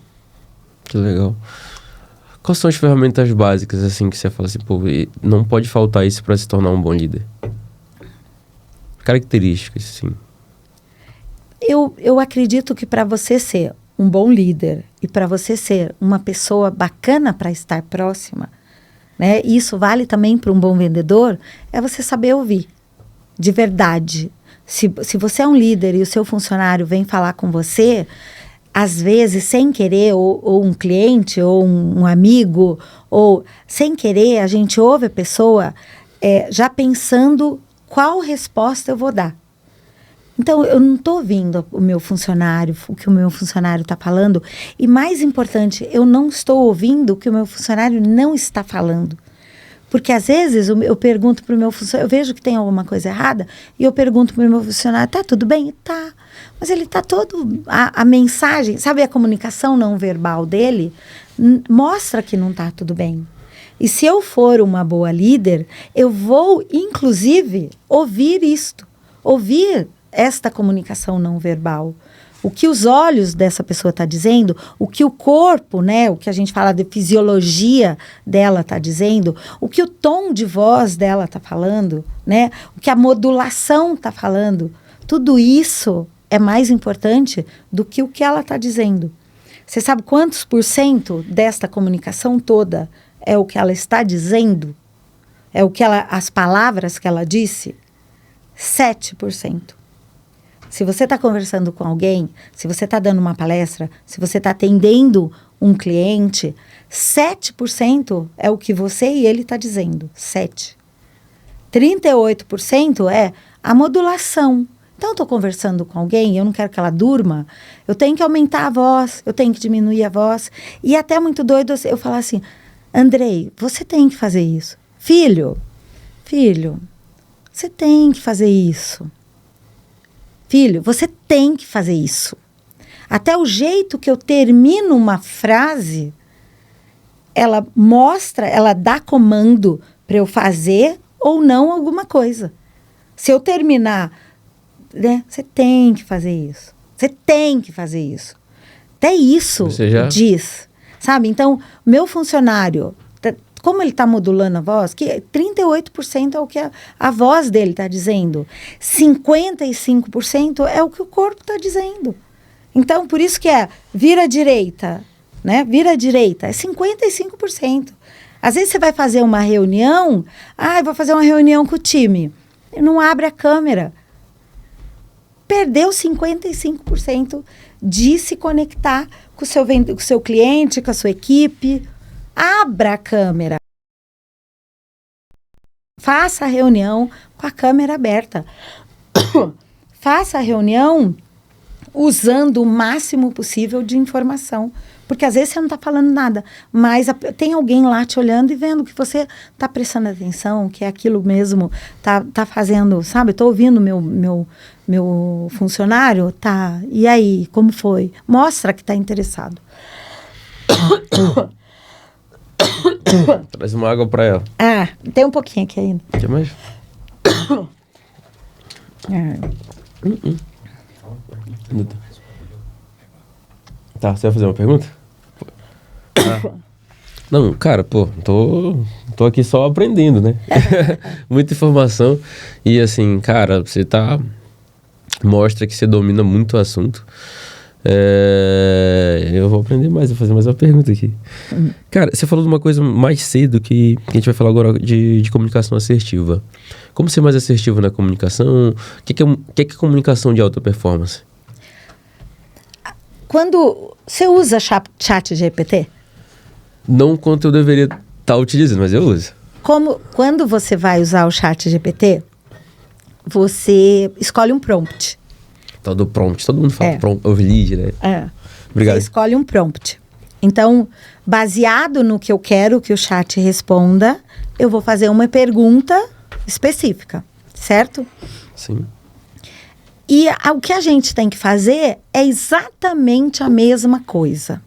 S1: Que legal. Quais são as ferramentas básicas, assim, que você fala assim, pô, não pode faltar isso para se tornar um bom líder? Características, sim.
S3: Eu acredito que para você ser um bom líder e para você ser uma pessoa bacana para estar próxima, né? Isso vale também para um bom vendedor, é você saber ouvir, de verdade. Se você é um líder e o seu funcionário vem falar com você, às vezes, sem querer, ou um cliente, ou um amigo, ou sem querer, a gente ouve a pessoa já pensando qual resposta eu vou dar. Então, eu não estou ouvindo o meu funcionário, o que o meu funcionário está falando. E mais importante, eu não estou ouvindo o que o meu funcionário não está falando. Porque, às vezes, eu pergunto para o meu funcionário, eu vejo que tem alguma coisa errada, e eu pergunto para o meu funcionário, tá tudo bem? Tá. Mas ele tá todo... A mensagem, sabe, a comunicação não verbal dele mostra que não tá tudo bem. E se eu for uma boa líder, eu vou, inclusive, ouvir isto. Ouvir esta comunicação não verbal. O que os olhos dessa pessoa está dizendo, o que o corpo, né, o que a gente fala de fisiologia dela está dizendo, o que o tom de voz dela está falando, né, o que a modulação está falando, tudo isso é mais importante do que o que ela está dizendo. Você sabe quantos % desta comunicação toda é o que ela está dizendo? É o que as palavras que ela disse? 7%. Se você está conversando com alguém, se você está dando uma palestra, se você está atendendo um cliente, 7% é o que você e ele está dizendo. 7%. 38% é a modulação. Então, eu estou conversando com alguém, eu não quero que ela durma, eu tenho que aumentar a voz, eu tenho que diminuir a voz. E até muito doido eu falar assim, Andrei, você tem que fazer isso. Filho, você tem que fazer isso. Filho, você tem que fazer isso. Até o jeito que eu termino uma frase, ela mostra, ela dá comando para eu fazer ou não alguma coisa. Se eu terminar, né, você tem que fazer isso. Você tem que fazer isso. Até isso diz. Sabe? Então, meu funcionário, como ele está modulando a voz, que 38% é o que a voz dele está dizendo. 55% é o que o corpo está dizendo. Então, por isso que vira à direita, né? Vira à direita, é 55%. Às vezes você vai fazer uma reunião, vou fazer uma reunião com o time. Não abre a câmera. Perdeu 55% de se conectar com o seu cliente, com a sua equipe. Abra a câmera. Faça a reunião com a câmera aberta. Faça a reunião usando o máximo possível de informação. Porque às vezes você não está falando nada, mas tem alguém lá te olhando e vendo que você está prestando atenção, que é aquilo mesmo, tá fazendo, sabe? Estou ouvindo meu funcionário, tá? E aí, como foi? Mostra que está interessado.
S1: Traz uma água pra ela.
S3: Tem um pouquinho aqui ainda.
S1: Quer mais? Tá, você vai fazer uma pergunta? Não, cara, pô, tô aqui só aprendendo, né? Muita informação. E assim, cara, você mostra que você domina muito o assunto. Eu vou aprender mais, vou fazer mais uma pergunta aqui. Cara, você falou de uma coisa mais cedo que a gente vai falar agora de comunicação assertiva. Como ser mais assertivo na comunicação? O que é comunicação de alta performance?
S3: Quando você usa chat GPT?
S1: Não quanto eu deveria estar utilizando, mas eu uso.
S3: Quando você vai usar o chat GPT, você escolhe um prompt.
S1: Tal do prompt, todo mundo fala prompt, overlead, né? Obrigado.
S3: Você escolhe um prompt. Então, baseado no que eu quero que o chat responda, eu vou fazer uma pergunta específica, certo?
S1: Sim.
S3: E o que a gente tem que fazer é exatamente a mesma coisa.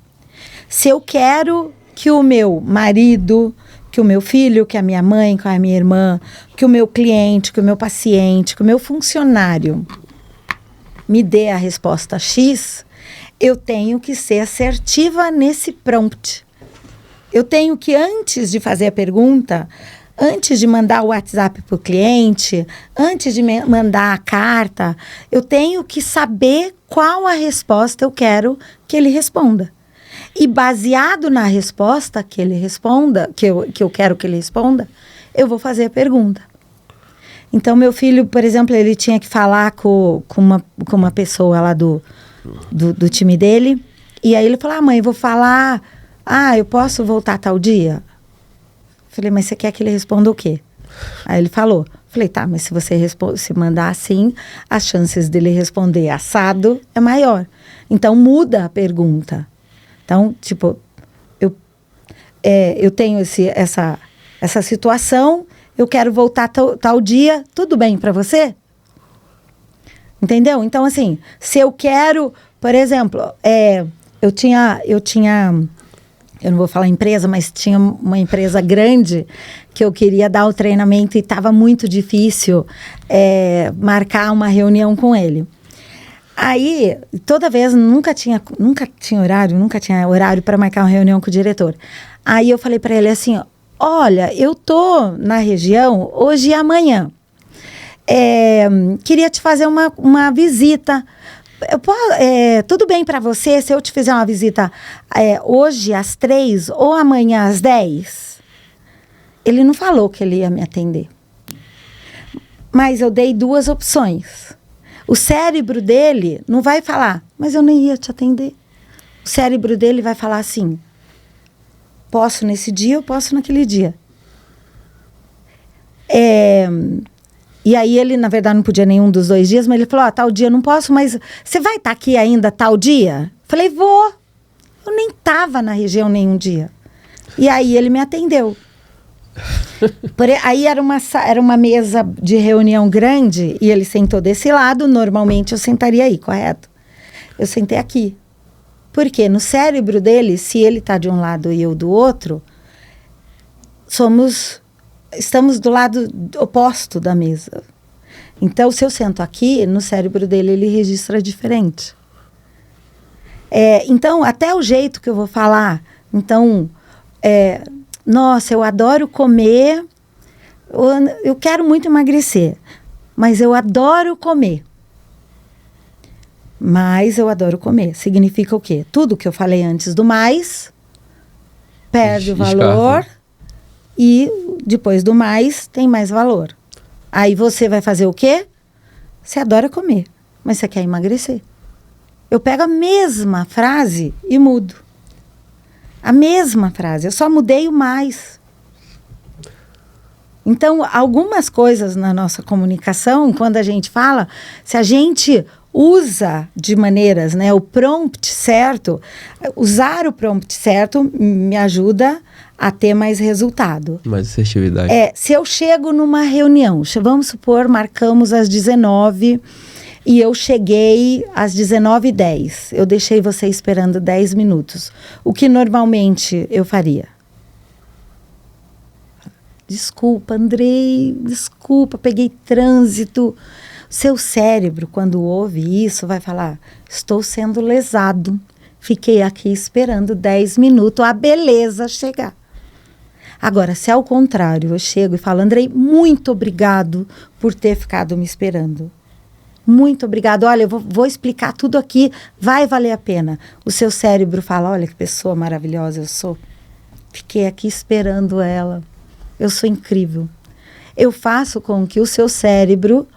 S3: Se eu quero que o meu marido, que o meu filho, que a minha mãe, que a minha irmã, que o meu cliente, que o meu paciente, que o meu funcionário me dê a resposta X, eu tenho que ser assertiva nesse prompt. Eu tenho que, antes de fazer a pergunta, antes de mandar o WhatsApp para o cliente, antes de mandar a carta, eu tenho que saber qual a resposta eu quero que ele responda. E baseado na resposta que ele responda, que eu quero que ele responda, eu vou fazer a pergunta. Então, meu filho, por exemplo, ele tinha que falar com uma pessoa lá do time dele. E aí ele falou, mãe, vou falar... eu posso voltar tal dia? Falei, mas você quer que ele responda o quê? Aí ele falou. Falei, tá, mas se você se mandar assim, as chances dele responder assado é maior. Então, muda a pergunta. Então, tipo, eu tenho essa situação, eu quero voltar tal dia, tudo bem para você? Entendeu? Então, assim, se eu quero, por exemplo, eu não vou falar empresa, mas tinha uma empresa grande que eu queria dar o treinamento e estava muito difícil marcar uma reunião com ele. Aí, toda vez, nunca tinha horário para marcar uma reunião com o diretor. Aí eu falei para ele assim, olha, eu tô na região hoje e amanhã. Queria te fazer uma visita. Tudo bem para você se eu te fizer uma visita hoje às 3 ou amanhã às 10? Ele não falou que ele ia me atender. Mas eu dei 2 opções. O cérebro dele não vai falar, mas eu nem ia te atender. O cérebro dele vai falar assim, posso nesse dia, eu posso naquele dia. E aí ele, na verdade, não podia nenhum dos 2 dias, mas ele falou, tal dia eu não posso, mas você vai estar aqui ainda tal dia? Falei, vou. Eu nem estava na região nenhum dia. E aí ele me atendeu. Aí era uma mesa de reunião grande e ele sentou desse lado. Normalmente eu sentaria aí, correto? Eu sentei aqui. Porque no cérebro dele, se ele está de um lado e eu do outro, estamos do lado oposto da mesa. Então, se eu sento aqui, no cérebro dele ele registra diferente. Então, até o jeito que eu vou falar. Então, nossa, eu adoro comer, eu quero muito emagrecer, mas eu adoro comer. Mas eu adoro comer. Significa o quê? Tudo que eu falei antes do mais, perde o valor, e depois do mais, tem mais valor. Aí você vai fazer o quê? Você adora comer, mas você quer emagrecer. Eu pego a mesma frase e mudo. A mesma frase, eu só mudei o mais. Então, algumas coisas na nossa comunicação, quando a gente fala, se a gente usa de maneiras, né, o prompt certo, usar o prompt certo me ajuda a ter mais resultado.
S1: Mais assertividade.
S3: Se eu chego numa reunião, vamos supor, marcamos às 19h, e eu cheguei às 19h10. Eu deixei você esperando 10 minutos. O que normalmente eu faria? Desculpa, Andrei. Desculpa, peguei trânsito. Seu cérebro, quando ouve isso, vai falar, estou sendo lesado. Fiquei aqui esperando 10 minutos a beleza chegar. Agora, se ao contrário, eu chego e falo, Andrei, muito obrigado por ter ficado me esperando. Muito obrigado. Olha, eu vou explicar tudo aqui, vai valer a pena. O seu cérebro fala, olha que pessoa maravilhosa eu sou. Fiquei aqui esperando ela. Eu sou incrível. Eu faço com que o seu cérebro,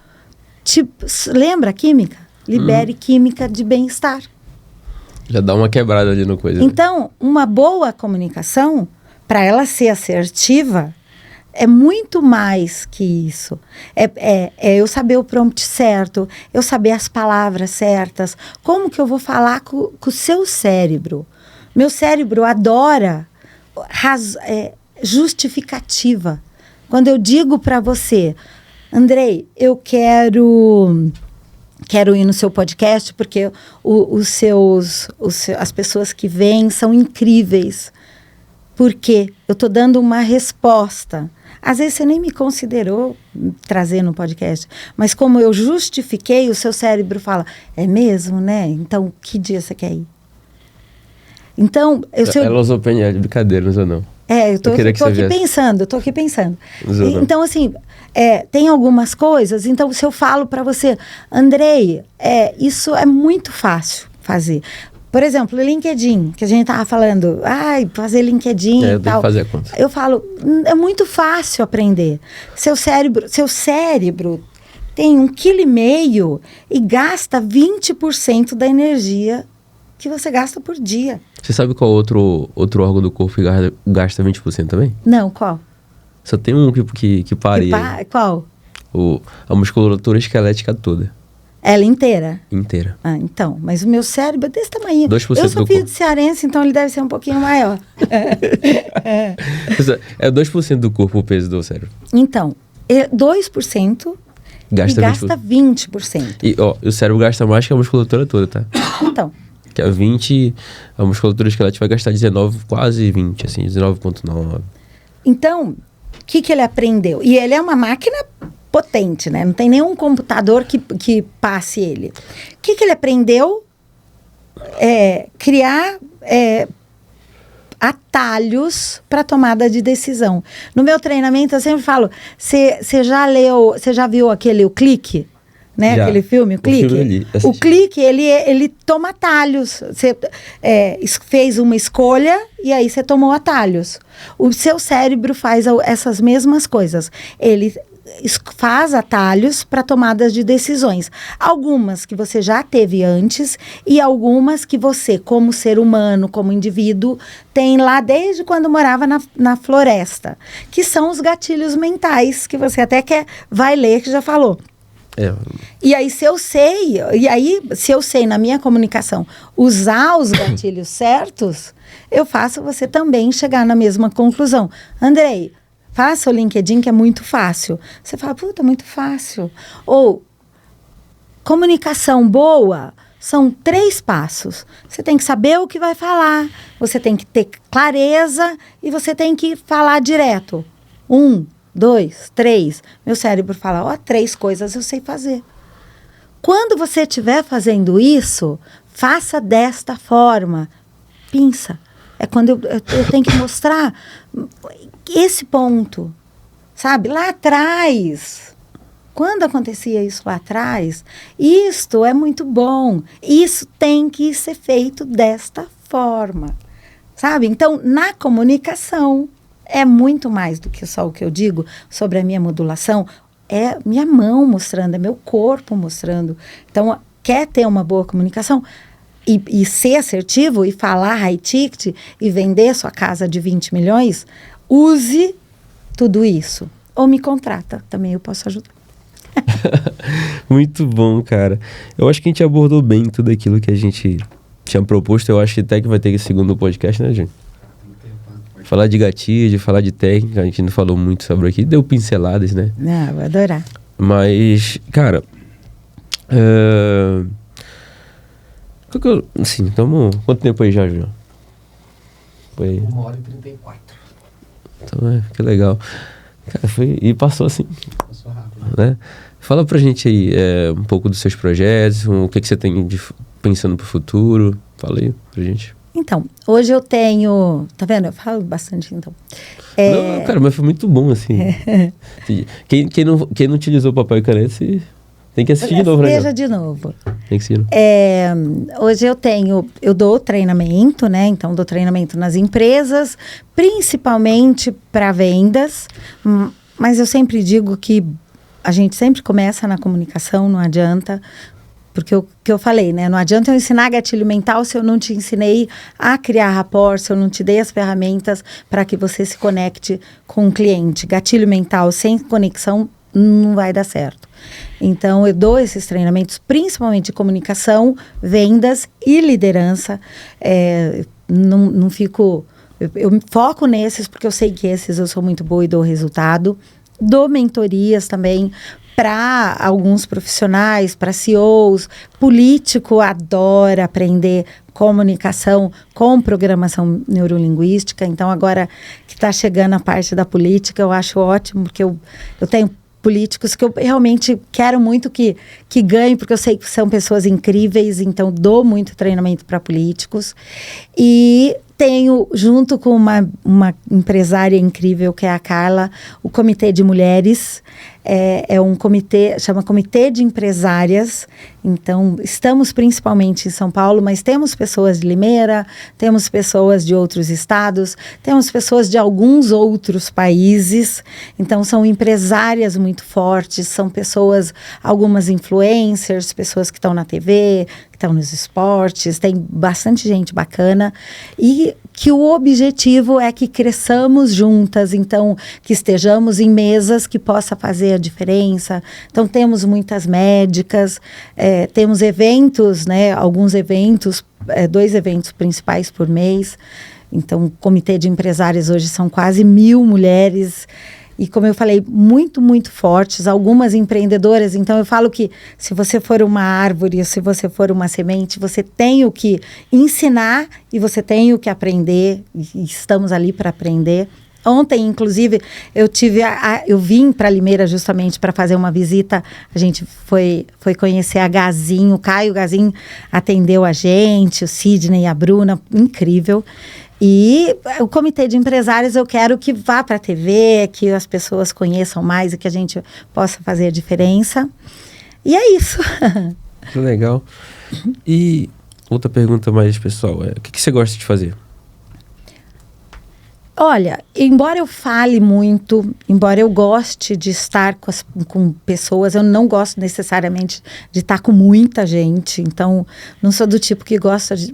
S3: lembra a química? Libere química de bem-estar.
S1: Já dá uma quebrada ali no coisa.
S3: Então, uma boa comunicação, para ela ser assertiva, é muito mais que isso. É eu saber o prompt certo, eu saber as palavras certas. Como que eu vou falar com o seu cérebro? Meu cérebro adora justificativa. Quando eu digo para você, Andrei, eu quero ir no seu podcast porque as pessoas que vêm são incríveis. Porque eu estou dando uma resposta. Às vezes você nem me considerou trazer no podcast, mas como eu justifiquei, o seu cérebro fala, é mesmo, né? Então, que dia você quer ir? Então...
S1: Ela usou PNL de brincadeira, não usou não.
S3: Eu tô aqui pensando. Então, assim, tem algumas coisas, então se eu falo para você, Andrei, isso é muito fácil fazer. Por exemplo, o LinkedIn, que a gente tava falando, fazer LinkedIn e tal.
S1: Fazer a conta.
S3: Eu falo, é muito fácil aprender. Seu cérebro tem 1,5 kg e gasta 20% da energia que você gasta por dia.
S1: Você sabe qual outro órgão do corpo que gasta 20% também?
S3: Não, qual?
S1: Só tem um que pareia.
S3: Qual?
S1: A musculatura esquelética toda.
S3: Ela inteira?
S1: Inteira.
S3: Então. Mas o meu cérebro é desse tamanho.
S1: 2%
S3: eu sou filho de cearense, então ele deve ser um pouquinho maior.
S1: É 2% do corpo o peso do cérebro.
S3: Então, 2% gasta 20%.
S1: E o cérebro gasta mais que a musculatura toda, tá?
S3: Então.
S1: Que é 20, a musculatura esquelética vai gastar 19, quase 20, assim, 19,9.
S3: Então, o que ele aprendeu? E ele é uma máquina potente, né? Não tem nenhum computador que passe ele. O que ele aprendeu? Criar atalhos para tomada de decisão. No meu treinamento, eu sempre falo, você já viu o Clique? Né?
S1: Já.
S3: Aquele filme, o Clique? O Clique, ele toma atalhos. Você fez uma escolha e aí você tomou atalhos. O seu cérebro faz essas mesmas coisas. Ele faz atalhos para tomadas de decisões. Algumas que você já teve antes e algumas que você, como ser humano, como indivíduo, tem lá desde quando morava na floresta. Que são os gatilhos mentais, que você até vai ler, que já falou. E aí, se eu sei na minha comunicação usar os gatilhos certos, eu faço você também chegar na mesma conclusão. Andrei, faça o LinkedIn que é muito fácil. Você fala, puta, muito fácil. Ou, comunicação boa são 3 passos. Você tem que saber o que vai falar, você tem que ter clareza e você tem que falar direto. 1, 2, 3. Meu cérebro fala, 3 coisas eu sei fazer. Quando você estiver fazendo isso, faça desta forma. Pinça. É quando eu tenho que mostrar esse ponto. Sabe? Lá atrás. Quando acontecia isso lá atrás, isto é muito bom. Isso tem que ser feito desta forma. Sabe? Então, na comunicação, é muito mais do que só o que eu digo sobre a minha modulação. É minha mão mostrando, é meu corpo mostrando. Então, quer ter uma boa comunicação e ser assertivo e falar high ticket e vender sua casa de 20 milhões, use tudo isso. Ou me contrata, também eu posso ajudar.
S1: Muito bom, cara. Eu acho que a gente abordou bem tudo aquilo que a gente tinha proposto. Eu acho que até que vai ter esse segundo podcast, né, gente? Falar de gatilho, de falar de técnica, a gente não falou muito sobre aqui, deu pinceladas, né?
S3: Não, vou adorar.
S1: Mas, cara, assim, quanto tempo aí já, João?
S2: Foi 1h34.
S1: Então, que legal. Cara, e passou assim.
S2: Passou rápido.
S1: Né? Fala pra gente aí um pouco dos seus projetos, o que você tem pensando pro futuro. Fala aí pra gente.
S3: Então, hoje eu tenho... Tá vendo? Eu falo bastante, então.
S1: Não, cara, mas foi muito bom, assim. Quem não utilizou papel e caneta, tem que assistir de novo, né?
S3: Veja de novo.
S1: Tem que assistir.
S3: Hoje eu dou treinamento, né? Então, dou treinamento nas empresas, principalmente para vendas. Mas eu sempre digo que a gente sempre começa na comunicação, não adianta... Porque o que eu falei, né? Não adianta eu ensinar gatilho mental se eu não te ensinei a criar rapport, se eu não te dei as ferramentas para que você se conecte com o cliente. Gatilho mental sem conexão não vai dar certo. Então, eu dou esses treinamentos, principalmente de comunicação, vendas e liderança. Não fico... Eu me foco nesses, porque eu sei que esses eu sou muito boa e dou resultado. Dou mentorias também para alguns profissionais, para CEOs. Político adora aprender comunicação com programação neurolinguística. Então, agora que está chegando a parte da política, eu acho ótimo, porque eu tenho políticos que eu realmente quero muito que ganhem, porque eu sei que são pessoas incríveis, então dou muito treinamento para políticos. E tenho, junto com uma empresária incrível, que é a Carla, o Comitê de Mulheres. É um comitê, chama Comitê de Empresárias. Então, estamos principalmente em São Paulo, mas temos pessoas de Limeira, temos pessoas de outros estados, temos pessoas de alguns outros países. Então, são empresárias muito fortes, são pessoas, algumas influencers, pessoas que estão na TV, que estão nos esportes, tem bastante gente bacana. E que o objetivo é que cresçamos juntas, então, que estejamos em mesas que possa fazer a diferença. Então, temos muitas médicas, temos eventos, né, alguns eventos, 2 eventos principais por mês. Então, o Comitê de Empresários hoje são quase 1.000 mulheres. E, como eu falei, muito, muito fortes, algumas empreendedoras. Então, eu falo que se você for uma árvore, se você for uma semente, você tem o que ensinar e você tem o que aprender. E estamos ali para aprender. Ontem, inclusive, eu vim para Limeira justamente para fazer uma visita. A gente foi conhecer a Gazinho, o Caio Gazinho atendeu a gente, o Sidney e a Bruna, incrível. E o Comitê de Empresários eu quero que vá para a TV, que as pessoas conheçam mais e que a gente possa fazer a diferença. E é isso.
S1: Que legal. E outra pergunta mais pessoal, o que você gosta de fazer?
S3: Olha, embora eu fale muito, embora eu goste de estar com pessoas, eu não gosto necessariamente de estar com muita gente. Então, não sou do tipo que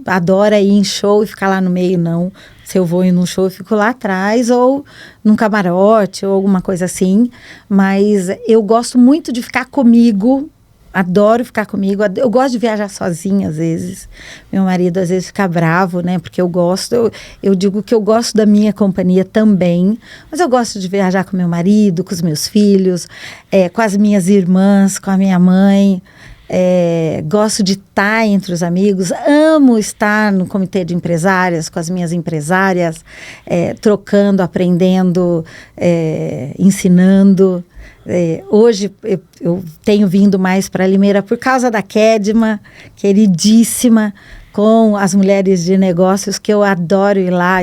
S3: adora ir em show e ficar lá no meio, não. Se eu vou ir num show, eu fico lá atrás, ou num camarote, ou alguma coisa assim. Mas eu gosto muito de ficar comigo. Adoro ficar comigo. Eu gosto de viajar sozinha, às vezes. Meu marido, às vezes, fica bravo, né? Porque eu gosto... Eu digo que eu gosto da minha companhia também. Mas eu gosto de viajar com meu marido, com os meus filhos, com as minhas irmãs, com a minha mãe. Gosto de estar entre os amigos. Amo estar no comitê de empresárias, com as minhas empresárias, trocando, aprendendo, ensinando. Hoje eu tenho vindo mais para Limeira por causa da Kedma, queridíssima, com as mulheres de negócios, que eu adoro ir lá,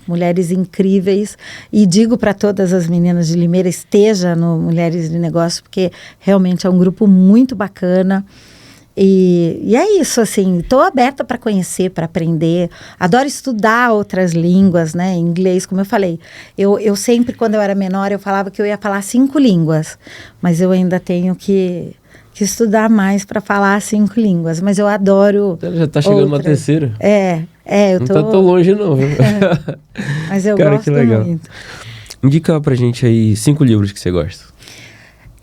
S3: mulheres incríveis. E digo para todas as meninas de Limeira, esteja no Mulheres de Negócios, porque realmente é um grupo muito bacana. E é isso, assim, estou aberta para conhecer, para aprender. Adoro estudar outras línguas, né? Inglês, como eu falei. Eu sempre, quando eu era menor, eu falava que eu ia falar 5 línguas. Mas eu ainda tenho que estudar mais para falar 5 línguas. Mas eu adoro.
S1: Já está chegando uma terceira.
S3: Eu tô...
S1: Não está tão longe, não.
S3: Mas eu
S1: Cara,
S3: gosto
S1: que legal.
S3: muito.
S1: Indica pra gente aí 5 livros que você gosta.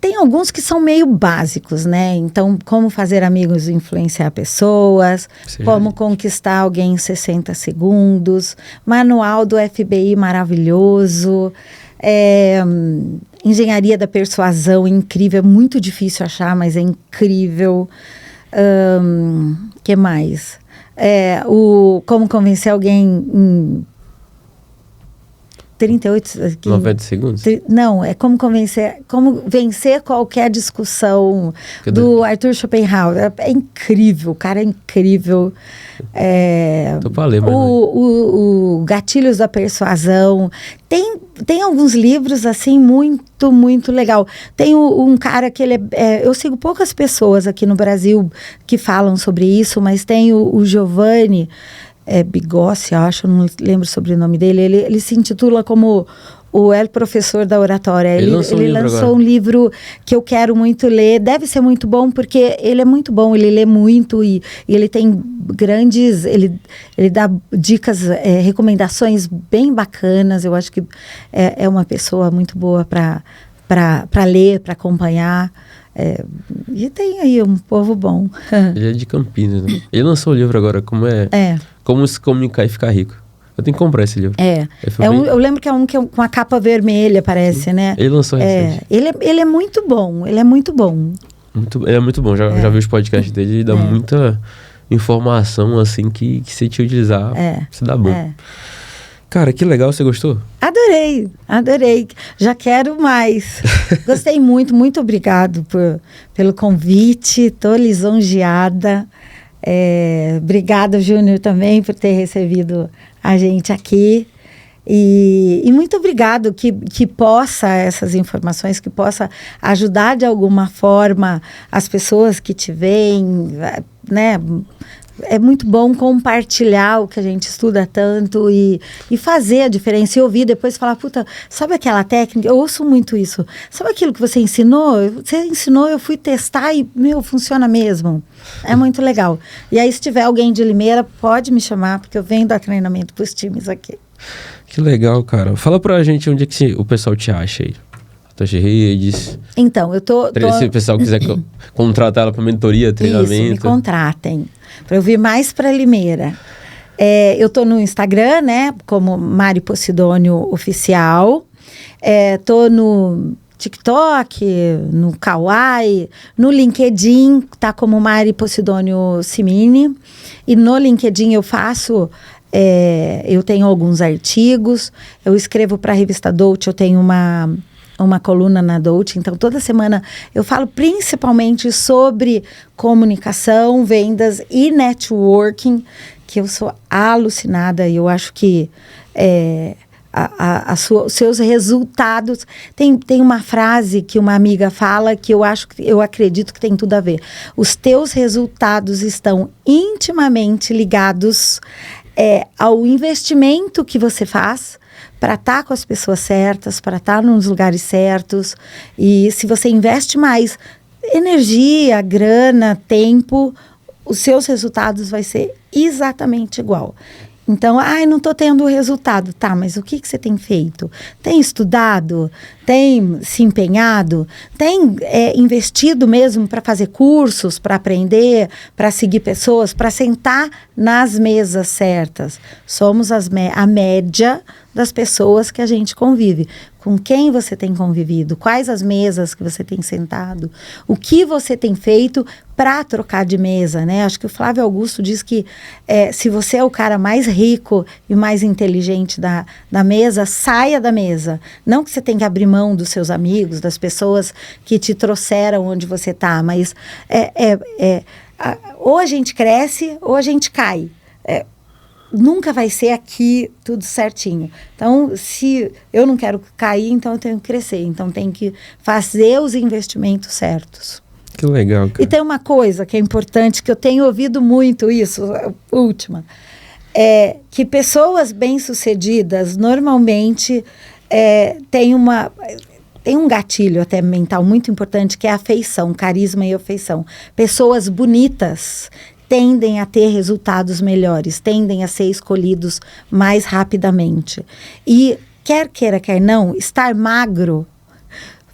S3: Tem alguns que são meio básicos, né? Então, como fazer amigos e influenciar pessoas, como conquistar alguém em 60 segundos, manual do FBI maravilhoso, engenharia da persuasão, incrível, é muito difícil achar, mas é incrível. Que mais? Como convencer alguém 38...
S1: 90 segundos?
S3: Não, é como vencer qualquer discussão do Arthur Schopenhauer. É incrível, o cara é incrível.
S1: Tô pra ler, mas
S3: o Gatilhos da Persuasão. Tem alguns livros, assim, muito, muito legal. Tem um cara que ele eu sigo poucas pessoas aqui no Brasil que falam sobre isso, mas tem o Giovanni Bigossi, acho, não lembro o sobrenome dele. Ele se intitula como o El Professor da Oratória. Ele lançou um livro que eu quero muito ler. Deve ser muito bom, porque ele é muito bom, ele lê muito e ele tem grandes... Ele dá dicas, recomendações bem bacanas. Eu acho que é uma pessoa muito boa para ler, para acompanhar. E tem aí um povo bom.
S1: Ele é de Campinas, né? Ele lançou o livro agora, Como se comunicar e ficar rico. Eu tenho que comprar esse livro.
S3: Eu lembro que é um que é com a capa vermelha, parece, né?
S1: Ele lançou recente.
S3: Ele é muito bom, ele é muito bom.
S1: Ele é muito bom, já vi os podcasts dele, ele dá muita informação, assim, que se te utilizar, se dá bom. Cara, que legal, você gostou?
S3: Adorei. Já quero mais. Gostei muito, muito obrigado pelo convite, tô lisonjeada. Obrigada, Júnior, também por ter recebido a gente aqui. E muito obrigado que possa, essas informações, que possa ajudar de alguma forma as pessoas que te veem, né? É muito bom compartilhar o que a gente estuda tanto e fazer a diferença. E ouvir depois falar, puta, sabe aquela técnica? Eu ouço muito isso. Sabe aquilo que você ensinou? Você ensinou, eu fui testar e, funciona mesmo. É muito legal. E aí, se tiver alguém de Limeira, pode me chamar, porque eu venho dar treinamento para os times aqui.
S1: Que legal, cara. Fala pra gente onde é que o pessoal te acha aí. Tuas redes.
S3: Então, eu tô...
S1: Se o pessoal quiser contratar ela para mentoria, treinamento.
S3: Isso, me contratem. Para eu vir mais para Limeira. Eu tô no Instagram, né? Como Mari Posidônio Oficial. Tô no TikTok, no Kawaii, no LinkedIn, tá como Mari Posidônio Cimini. E no LinkedIn eu faço... eu tenho alguns artigos. Eu escrevo para a revista Dolce, eu tenho uma coluna na Dolce, então toda semana eu falo principalmente sobre comunicação, vendas e networking, que eu sou alucinada e eu acho que os seus resultados... Tem uma frase que uma amiga fala que eu acredito que tem tudo a ver. Os teus resultados estão intimamente ligados ao investimento que você faz para estar com as pessoas certas, para estar nos lugares certos. E se você investe mais energia, grana, tempo, os seus resultados vai ser exatamente igual. Então, não estou tendo resultado. Tá, mas o que você tem feito? Tem estudado? Tem se empenhado? Tem investido mesmo para fazer cursos, para aprender, para seguir pessoas, para sentar nas mesas certas? Somos a média das pessoas que a gente convive. Com quem você tem convivido? Quais as mesas que você tem sentado? O que você tem feito para trocar de mesa, né? Acho que o Flávio Augusto diz que se você é o cara mais rico e mais inteligente da mesa, saia da mesa. Não que você tenha que abrir mão dos seus amigos, das pessoas que te trouxeram onde você está, mas ou a gente cresce ou a gente cai. Nunca vai ser aqui tudo certinho. Então, se eu não quero cair, então eu tenho que crescer. Então, tem que fazer os investimentos certos.
S1: Que legal, cara.
S3: E tem uma coisa que é importante, que eu tenho ouvido muito isso, última, que pessoas bem-sucedidas, normalmente, tem um gatilho até mental muito importante, que é a afeição, carisma e afeição. Pessoas bonitas tendem a ter resultados melhores, tendem a ser escolhidos mais rapidamente. E quer queira, quer não, estar magro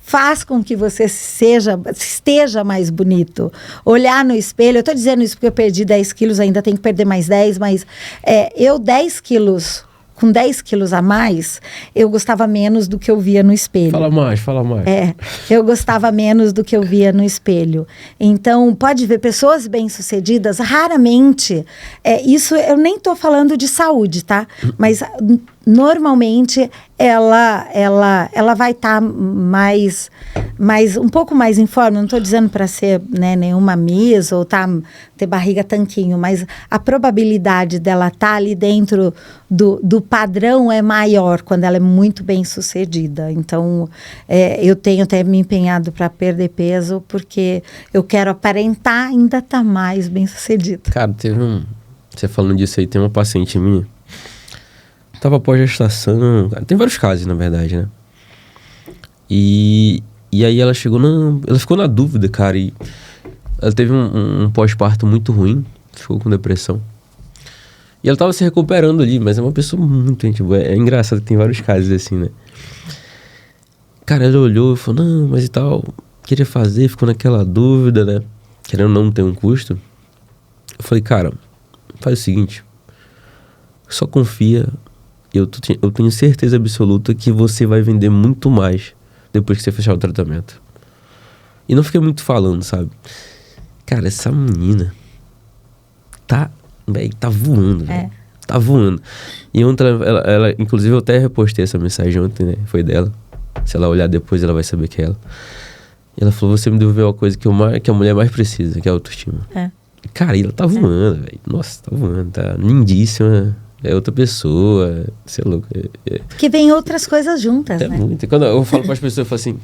S3: faz com que você esteja mais bonito. Olhar no espelho, eu estou dizendo isso porque eu perdi 10 quilos, ainda tenho que perder mais 10, mas 10 quilos com 10 quilos a mais, eu gostava menos do que eu via no espelho.
S1: Fala mais.
S3: Eu gostava menos do que eu via no espelho. Então, pode ver, pessoas bem-sucedidas, raramente, isso eu nem estou falando de saúde, tá? Mas normalmente ela vai estar um pouco mais em forma. Não estou dizendo para ser, né, nenhuma Miss ou ter barriga tanquinho, mas a probabilidade dela estar ali dentro do padrão é maior quando ela é muito bem sucedida. Então, eu tenho até me empenhado para perder peso porque eu quero aparentar ainda estar mais bem sucedida.
S1: Cara, você falando disso aí, tem uma paciente minha. Tava pós-gestação. Tem vários casos, na verdade, né? E aí ela ficou na dúvida, cara. E ela teve um pós-parto muito ruim. Ficou com depressão. E ela tava se recuperando ali, mas é uma pessoa muito gente boa. É engraçado que tem vários casos assim, né? Cara, ela olhou e falou, não, mas e tal, queria fazer, ficou naquela dúvida, né? Querendo não ter um custo. Eu falei, cara, faz o seguinte, só confia. Eu tenho certeza absoluta que você vai vender muito mais depois que você fechar o tratamento. E não fiquei muito falando, sabe? Cara, essa menina tá voando, velho. Tá voando. E ontem ela, inclusive eu até repostei essa mensagem ontem, né? Foi dela. Se ela olhar depois, ela vai saber que é ela. E ela falou, você me devolveu uma coisa que a mulher mais precisa, que é a autoestima. Cara, e ela tá voando, velho. Nossa, tá voando, tá lindíssima. É outra pessoa, você é louco.
S3: Porque vem outras coisas juntas, né?
S1: Muito. Quando eu falo para as pessoas, eu falo assim...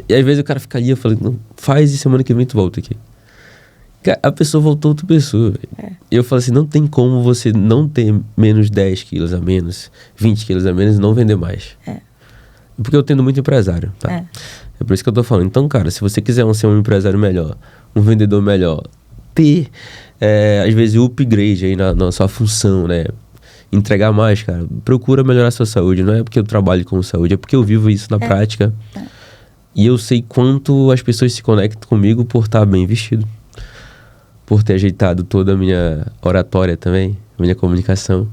S1: E às vezes o cara fica ali, eu falo, não, faz e semana que vem tu volta aqui. A pessoa voltou outra pessoa. E eu falo assim, não tem como você não ter menos 10 quilos a menos, 20 quilos a menos e não vender mais. Porque eu tendo muito empresário, tá? É por isso que eu tô falando. Então, cara, se você quiser ser um empresário melhor, um vendedor melhor, ter, às vezes, o upgrade aí na sua função, né? Entregar mais, cara. Procura melhorar a sua saúde. Não é porque eu trabalho com saúde, é porque eu vivo isso na prática. E eu sei quanto as pessoas se conectam comigo por estar bem vestido. Por ter ajeitado toda a minha oratória também, a minha comunicação.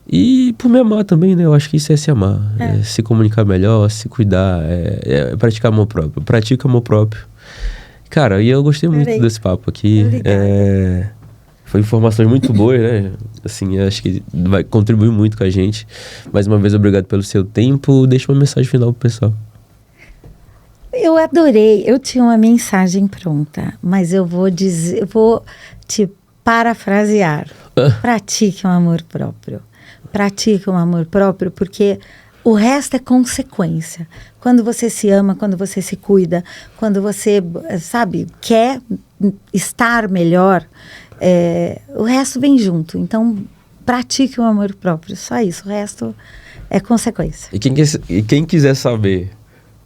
S1: E por me amar também, né? Eu acho que isso é se amar. É se comunicar melhor, se cuidar, é praticar amor próprio. Pratica amor próprio. Cara, e eu gostei muito desse papo aqui. Foi informações muito boas, né? Assim, acho que vai contribuir muito com a gente. Mais uma vez, obrigado pelo seu tempo. Deixa uma mensagem final pro pessoal.
S3: Eu adorei. Eu tinha uma mensagem pronta, mas eu vou te parafrasear. Pratique um amor próprio. Pratique um amor próprio, porque o resto é consequência. Quando você se ama, quando você se cuida, quando você, sabe, quer estar melhor, o resto vem junto. Então, pratique o amor próprio. Só isso. O resto é consequência.
S1: E quem quiser saber,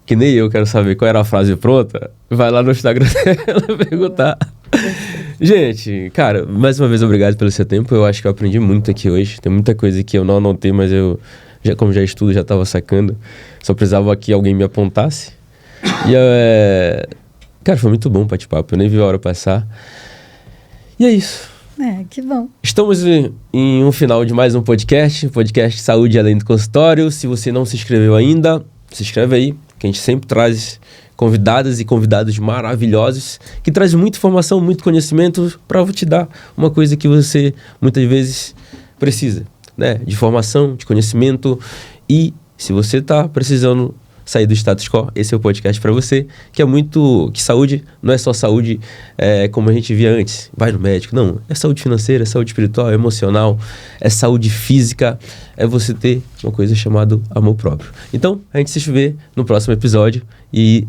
S1: que nem eu quero saber qual era a frase pronta, vai lá no Instagram dela perguntar. Gente, cara, mais uma vez obrigado pelo seu tempo. Eu acho que eu aprendi muito aqui hoje. Tem muita coisa que eu não anotei, mas eu, como já estudo, já estava sacando. Só precisava que alguém me apontasse. E, cara, foi muito bom o bate-papo. Eu nem vi a hora passar. E é isso.
S3: Que bom.
S1: Estamos em um final de mais um podcast Saúde Além do Consultório. Se você não se inscreveu ainda, se inscreve aí, que a gente sempre traz convidadas e convidados maravilhosos, que trazem muita informação, muito conhecimento para te dar uma coisa que você muitas vezes precisa, né? De formação, de conhecimento. E se você está precisando sair do status quo, esse é o podcast para você, que saúde não é só saúde como a gente via antes, vai no médico, não, é saúde financeira, é saúde espiritual, é emocional, é saúde física, é você ter uma coisa chamada amor próprio. Então, a gente se vê no próximo episódio e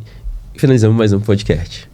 S1: finalizamos mais um podcast.